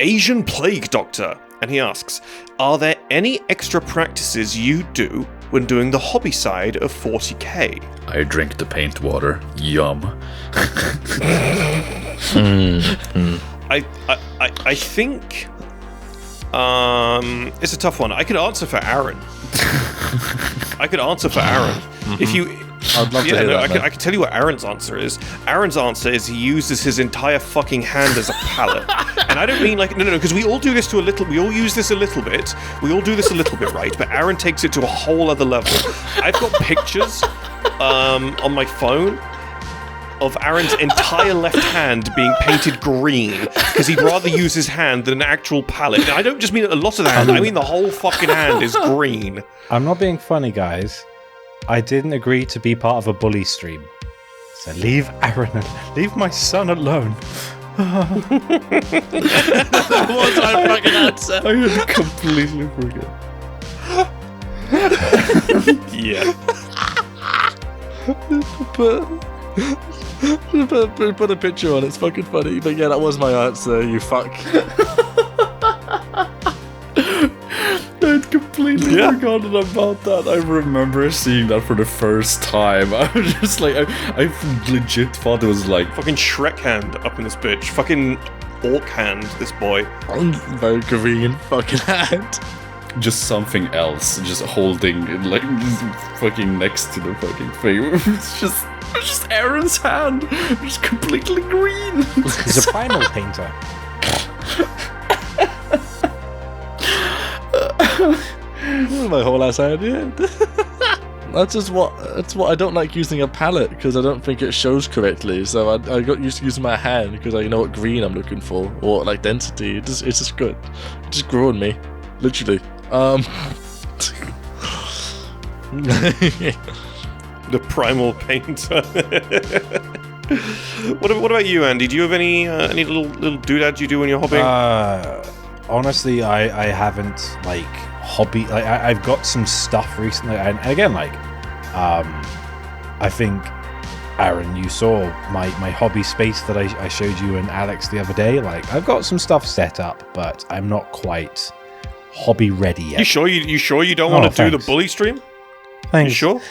Asian Plague Doctor, and he asks, are there any extra practices you do when doing the hobby side of 40k? I drink the paint water. Yum. I think it's a tough one. I could answer for Aaron. If you, I'd love to hear that. I can tell you what Aaron's answer is. Aaron's answer is he uses his entire fucking hand as a palette, and I don't mean like no, because we all do this to a little. We all use this a little bit. We all do this a little bit, right? But Aaron takes it to a whole other level. I've got pictures on my phone of Aaron's entire left hand being painted green because he'd rather use his hand than an actual palette. And I don't just mean a lot of the hand, I mean the whole fucking hand is green. I'm not being funny, guys. I didn't agree to be part of a bully stream. So leave Aaron, leave my son alone. What was my fucking answer? I had completely forget. Yeah. Put a picture on, it's fucking funny. But yeah, that was my answer, you fuck. I'd completely forgotten about that. I remember seeing that for the first time. I was just like, I legit thought it was like Fucking Shrek hand up in this bitch. Fucking orc hand, this boy. Very green fucking hand. just something else, just holding it, like fucking next to the fucking thing. It's just Aaron's hand, just completely green. He's a primal painter. My whole ass idea. That's what I don't like using a palette, because I don't think it shows correctly. So I got used to using my hand because I know what green I'm looking for, or like density. It's just good. It just grew on me, literally. The primal painter. What about you, Andy? Do you have any little doodads you do when you're hobbying? Honestly, I haven't like hobby. Like I've got some stuff recently, and again, like I think Aaron, you saw my hobby space that I showed you and Alex the other day. Like I've got some stuff set up, but I'm not quite hobby ready yet. You sure you don't want to do the bully stream? Thanks. You sure?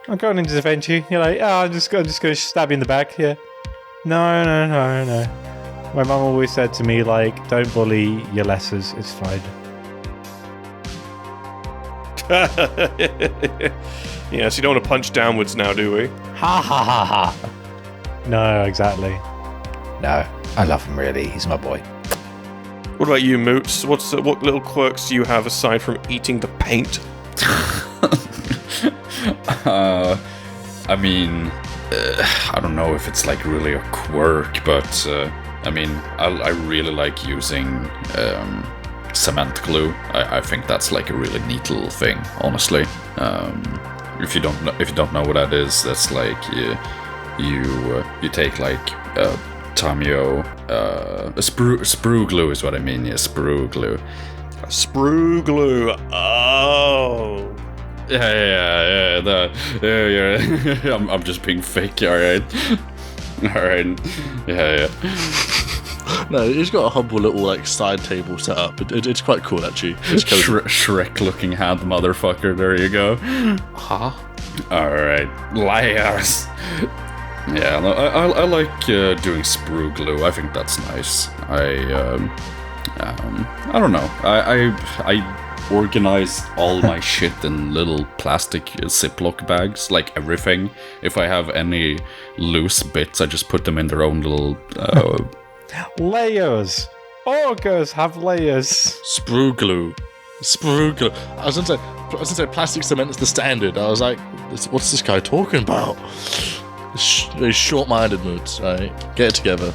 I'm going into defend you. You're like, I'm just going to stab you in the back here. No. My mum always said to me, like, don't bully your lessers. It's fine. Yeah, so you don't want to punch downwards now, do we? Ha ha ha ha. No, exactly. No, I love him really. He's my boy. What about you, Moots? What little quirks do you have aside from eating the paint? I mean, I don't know if it's like really a quirk, but I mean, I really like using cement glue. I think that's like a really neat little thing, honestly. If you don't know what that is, that's like you take like Tamio, sprue glue is what I mean. Yeah, sprue glue. Sprue glue. Oh. Yeah. I'm just being fake. All right. Yeah. No, he's got a humble little like side table set up. It's quite cool actually. It's Shrek-looking hand, motherfucker. There you go. Huh? All right, liars. Yeah, no, I like doing sprue glue. I think that's nice. I don't know. I organize all my shit in little plastic Ziploc bags, like everything. If I have any loose bits, I just put them in their own little Layers. Augurs have layers. Sprue glue. Sprunkle. I was gonna say plastic cement is the standard. I was like, what's this guy talking about? Very short-minded moods. Right, get it together.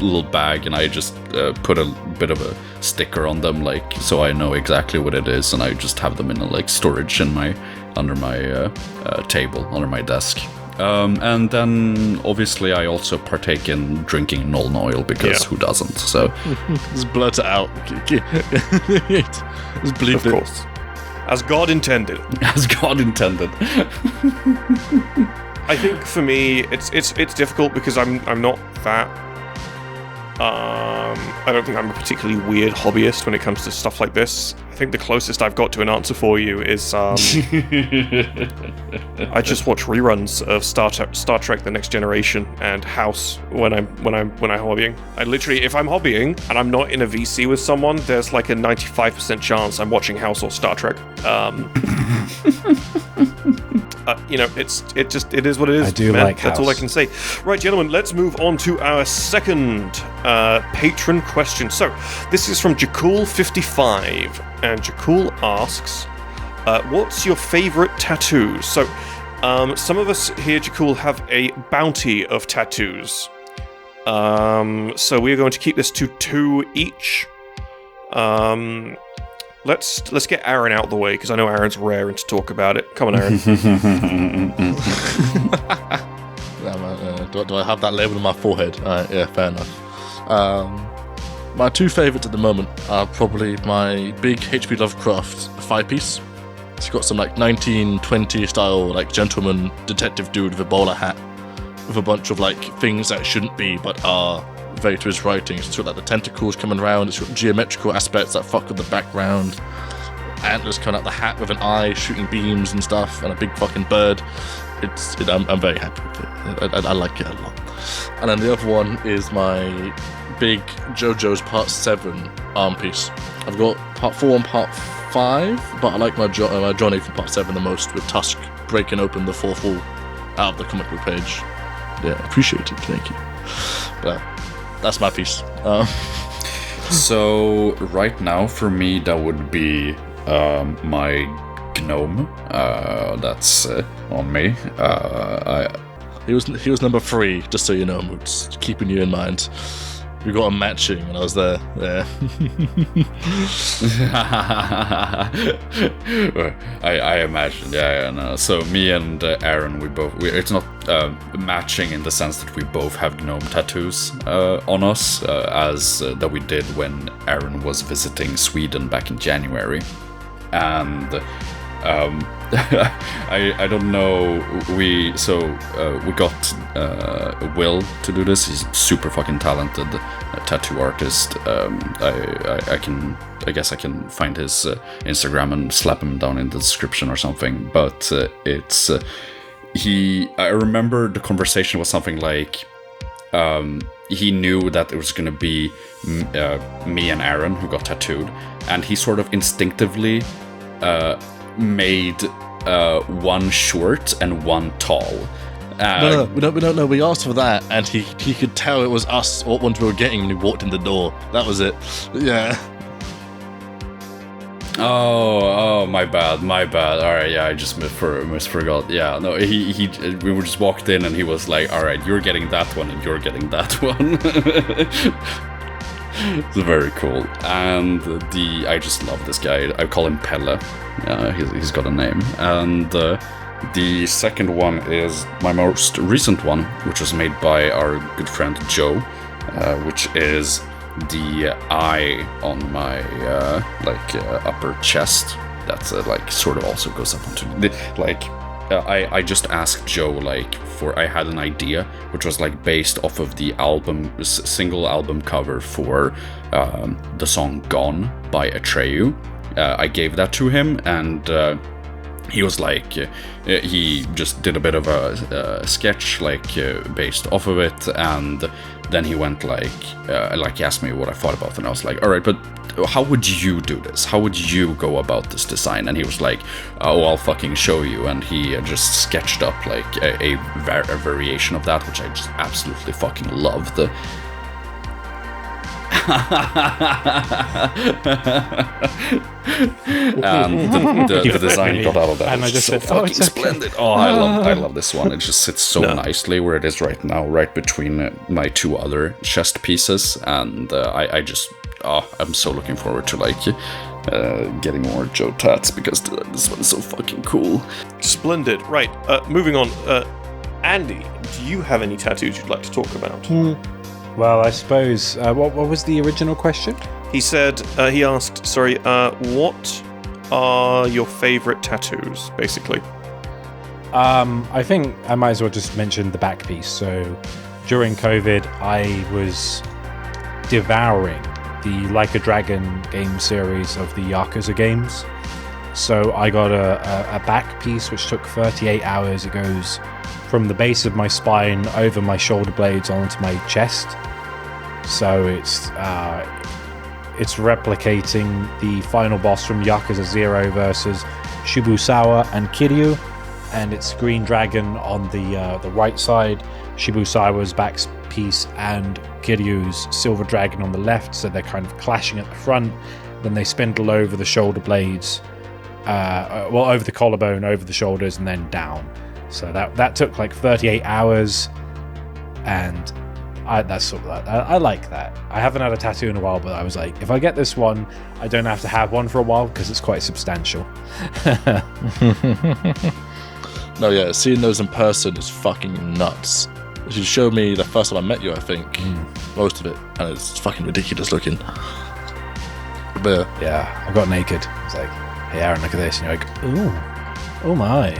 Little bag, and I just put a bit of a sticker on them, like, so I know exactly what it is, and I just have them in a, like, storage in under my table, under my desk. And then obviously I also partake in drinking Nuln oil, because who doesn't? So just blurt it out. Just believe Of course. As God intended. As God intended. I think for me, it's difficult because I'm not that. I don't think I'm a particularly weird hobbyist when it comes to stuff like this. I think the closest I've got to an answer for you is I just watch reruns of Star Trek: The Next Generation and House when I'm hobbying. I literally, if I'm hobbying and I'm not in a VC with someone, there's like a 95% chance I'm watching House or Star Trek. You know, it is what it is. I do man. like That's all I House. can say. Right, gentlemen, let's move on to our second patron question. So, this is from Jakul55, and Jakul asks, what's your favorite tattoo? So, some of us here, Jakul, have a bounty of tattoos. So we're going to keep this to 2 each. Let's get Aaron out of the way, because I know Aaron's raring to talk about it. Come on, Aaron. Do I have that label on my forehead? Yeah, fair enough. My 2 favourites at the moment are probably my big H.P. Lovecraft 5-piece. It's got some like 1920 style like gentleman detective dude with a bowler hat with a bunch of like things that shouldn't be but are very to his writing. It's got like the tentacles coming around, it's got geometrical aspects that fuck with the background, antlers coming out the hat with an eye shooting beams and stuff, and a big fucking bird. I'm very happy with it. I like it a lot. And then the other one is my big JoJo's Part 7 arm piece. I've got Part 4 and Part 5, but I like my Johnny from Part 7 the most, with Tusk breaking open the 4th wall out of the comic book page. Yeah, appreciate it, thank you. But that's my piece. So right now for me that would be my gnome. That's on me. He was number 3, just so you know, Moots. Keeping you in mind. We got a matching when I was there. Yeah. I imagine. Yeah. No. So me and Aaron, it's not matching in the sense that we both have gnome tattoos on us, as that we did when Aaron was visiting Sweden back in January, and. I don't know. We got Will to do this. He's super fucking talented tattoo artist. I guess I can find his Instagram and slap him down in the description or something. But I remember the conversation was something like, he knew that it was gonna be me and Aaron who got tattooed, and he sort of instinctively made one short and one tall. No, we don't know. We asked for that, and he could tell it was us, what ones we were getting when he walked in the door. That was it. Yeah. Oh, my bad. All right, yeah, I just misforgot. Yeah, no, we were just walked in, and he was like, "All right, you're getting that one, and you're getting that one." It's very cool, and I just love this guy. I call him Pelle. He's got a name, and the second one is my most recent one, which was made by our good friend Joe, which is the eye on my upper chest. That's like sort of also goes up onto I just asked Joe I had an idea which was like based off of the single album cover for the song Gone by Atreyu. I gave that to him, and he was like, he just did a bit of a sketch based off of it, and then he went he asked me what I thought about it, and I was like, all right, but how would you do this? How would you go about this design? And he was like, oh, I'll fucking show you. And he just sketched up a variation of that, which I just absolutely fucking loved. And the design you got out of that And was I just so said, "Oh, fucking it's okay." splendid. Oh, I love this one. It just sits so nicely where it is right now, right between my two other chest pieces, and I'm so looking forward to getting more Joe tats because this one is so fucking cool. Splendid. Right. Moving on. Andy, do you have any tattoos you'd like to talk about? Well, I suppose. What was the original question? He said. He asked. Sorry. What are your favorite tattoos? Basically. I think I might as well just mention the back piece. So, during COVID, I was devouring the Like a Dragon game series of the Yakuza games. So I got a back piece which took 38 hours. It goes from the base of my spine over my shoulder blades onto my chest. So it's replicating the final boss from Yakuza 0 versus Shibusawa and Kiryu, and it's Green Dragon on the right side, Shibusawa's back piece, and Kiryu's Silver Dragon on the left, so they're kind of clashing at the front. Then they spindle over the shoulder blades, over the collarbone, over the shoulders, and then down. So that took like 38 hours, and I like that. I haven't had a tattoo in a while, but I was like, if I get this one, I don't have to have one for a while because it's quite substantial. No, yeah, seeing those in person is fucking nuts. You showed me the first time I met you, I think, most of it, and it's fucking ridiculous looking. But yeah, I got naked. I was like, hey Aaron, look at this. And you're like, ooh, oh my.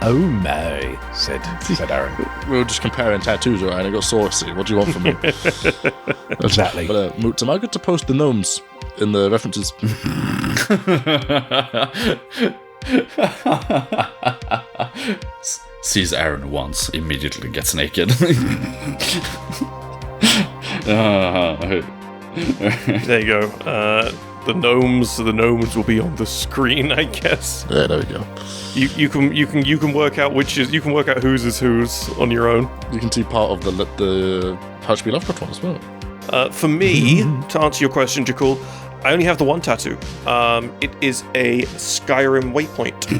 Oh my, said Aaron. we were just comparing tattoos, right? And I got saucy. What do you want from me? Exactly. But Moots, am I good to post the gnomes in the references? Sees Aaron once, immediately gets naked. There you go. The gnomes will be on the screen, I guess. Yeah, there we go. You can work out whose is whose on your own. You can see part of the H.P. Lovecraft one as well. For me, to answer your question, Jakul, I only have the one tattoo. It is a Skyrim waypoint,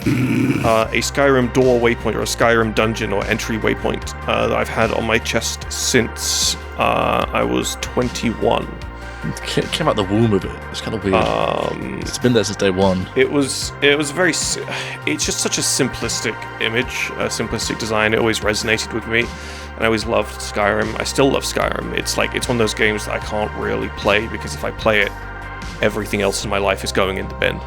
a Skyrim door waypoint, or a Skyrim dungeon or entry waypoint that I've had on my chest since I was 21. It came out the womb of it. It's kind of weird. It's been there since day one. It was it's just such a simplistic image, a simplistic design. It always resonated with me, and I always loved Skyrim. I still love Skyrim. It's one of those games that I can't really play because if I play it, everything else in my life is going in the bin.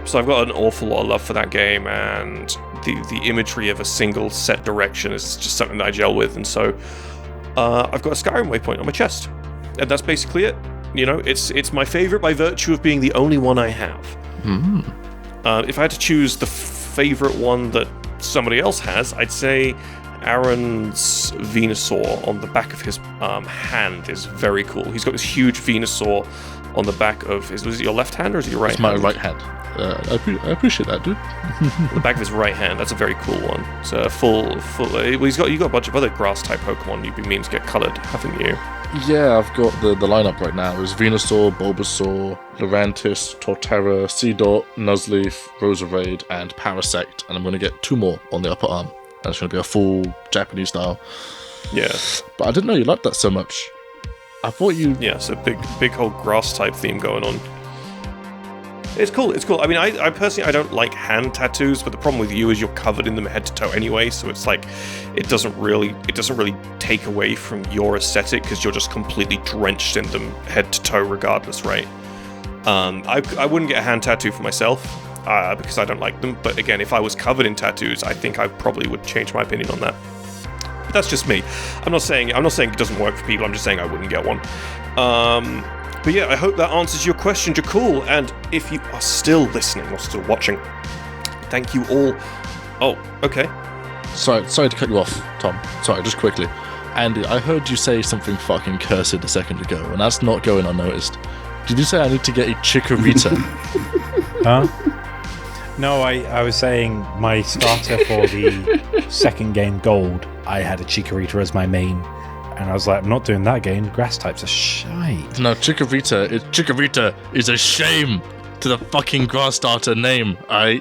So I've got an awful lot of love for that game, and the imagery of a single set direction is just something that I gel with, and so I've got a Skyrim waypoint on my chest. And that's basically it. You know, it's my favorite by virtue of being the only one I have. If I had to choose the favorite one that somebody else has, I'd say Aaron's Venusaur on the back of his hand is very cool. He's got this huge Venusaur on the back of his... Was it your left hand or is it your right hand? It's my right hand. I appreciate that, dude. The back of his right hand. That's a very cool one. It's a full. You've got a bunch of other grass type Pokemon you've been meaning to get coloured, haven't you? Yeah, I've got the lineup right now. It's Venusaur, Bulbasaur, Lurantis, Torterra, Seedot, Nuzleaf, Roserade, and Parasect, and I'm going to get 2 more on the upper arm. And it's going to be a full Japanese style. Yeah. But I didn't know you liked that so much. I thought you... Yeah, it's a big whole grass type theme going on. It's cool. I mean, I personally, I don't like hand tattoos, but the problem with you is you're covered in them head to toe anyway, so it's like, it doesn't really take away from your aesthetic, because you're just completely drenched in them head to toe regardless, right? I wouldn't get a hand tattoo for myself, because I don't like them, but again, if I was covered in tattoos, I think I probably would change my opinion on that. But that's just me. I'm not saying it doesn't work for people, I'm just saying I wouldn't get one. But yeah, I hope that answers your question, Jakul. And if you are still listening or still watching, thank you all. Oh, okay. Sorry to cut you off, Tom. Sorry, just quickly. Andy, I heard you say something fucking cursed a second ago, and that's not going unnoticed. Did you say I need to get a Chikorita? Huh? No, I was saying my starter for the second game Gold, I had a Chikorita as my main And I was like, I'm not doing that game. Grass types are shite. No, Chikorita is a shame to the fucking grass starter name. I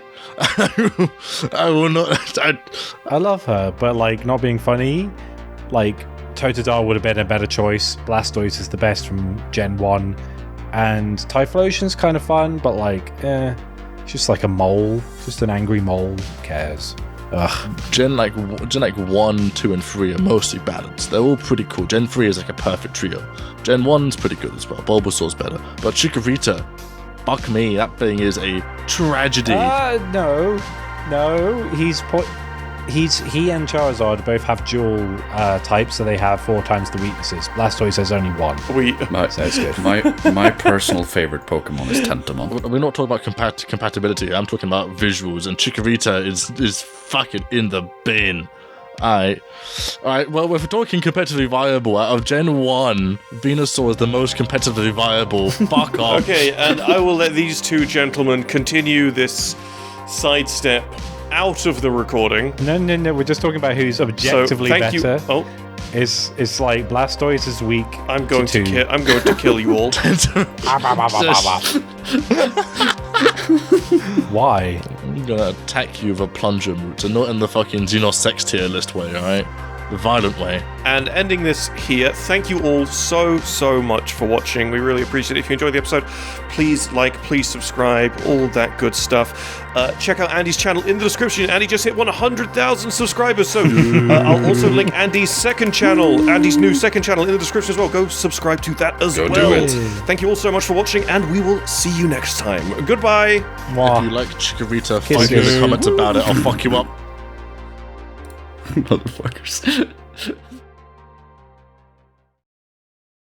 will not. I love her, but like not being funny, like Totodile would have been a better choice. Blastoise is the best from Gen 1. And Typhlosion's kind of fun, but like, it's just like a mole. Just an angry mole. Who cares? Ugh. Gen 1, 2, and 3 are mostly balanced. They're all pretty cool. Gen 3 is like a perfect trio. Gen 1's pretty good as well. Bulbasaur's better. But Chikorita, fuck me, that thing is a tragedy. No. He and Charizard both have dual types, so they have 4 times the weaknesses. Blastoise has only 1. So it's good. My personal favorite Pokemon is Tentomon. We're not talking about compatibility. I'm talking about visuals, and Chikorita is fucking in the bin. Alright, well, if we're talking competitively viable, out of Gen 1, Venusaur is the most competitively viable. Fuck off. Okay, and I will let these two gentlemen continue this sidestep out of the recording. No, we're just talking about who's objectively thank better. You. Oh, it's like Blastoise is weak. I'm going to kill you all. Why? I'm gonna attack you with a plunger route, and not in the fucking Xenos tier list way, alright? The violent way. And ending this here, thank you all so much for watching. We really appreciate it. If you enjoyed the episode, please like, please subscribe, all that good stuff. Check out Andy's channel in the description. Andy just hit 100,000 subscribers, so I'll also link Andy's second channel, Andy's new second channel in the description as well. Go subscribe to that as well. Do it. Thank you all so much for watching, and we will see you next time. Goodbye. If you like Chikorita, fuck you in the comments about it. I'll fuck you up. Motherfuckers.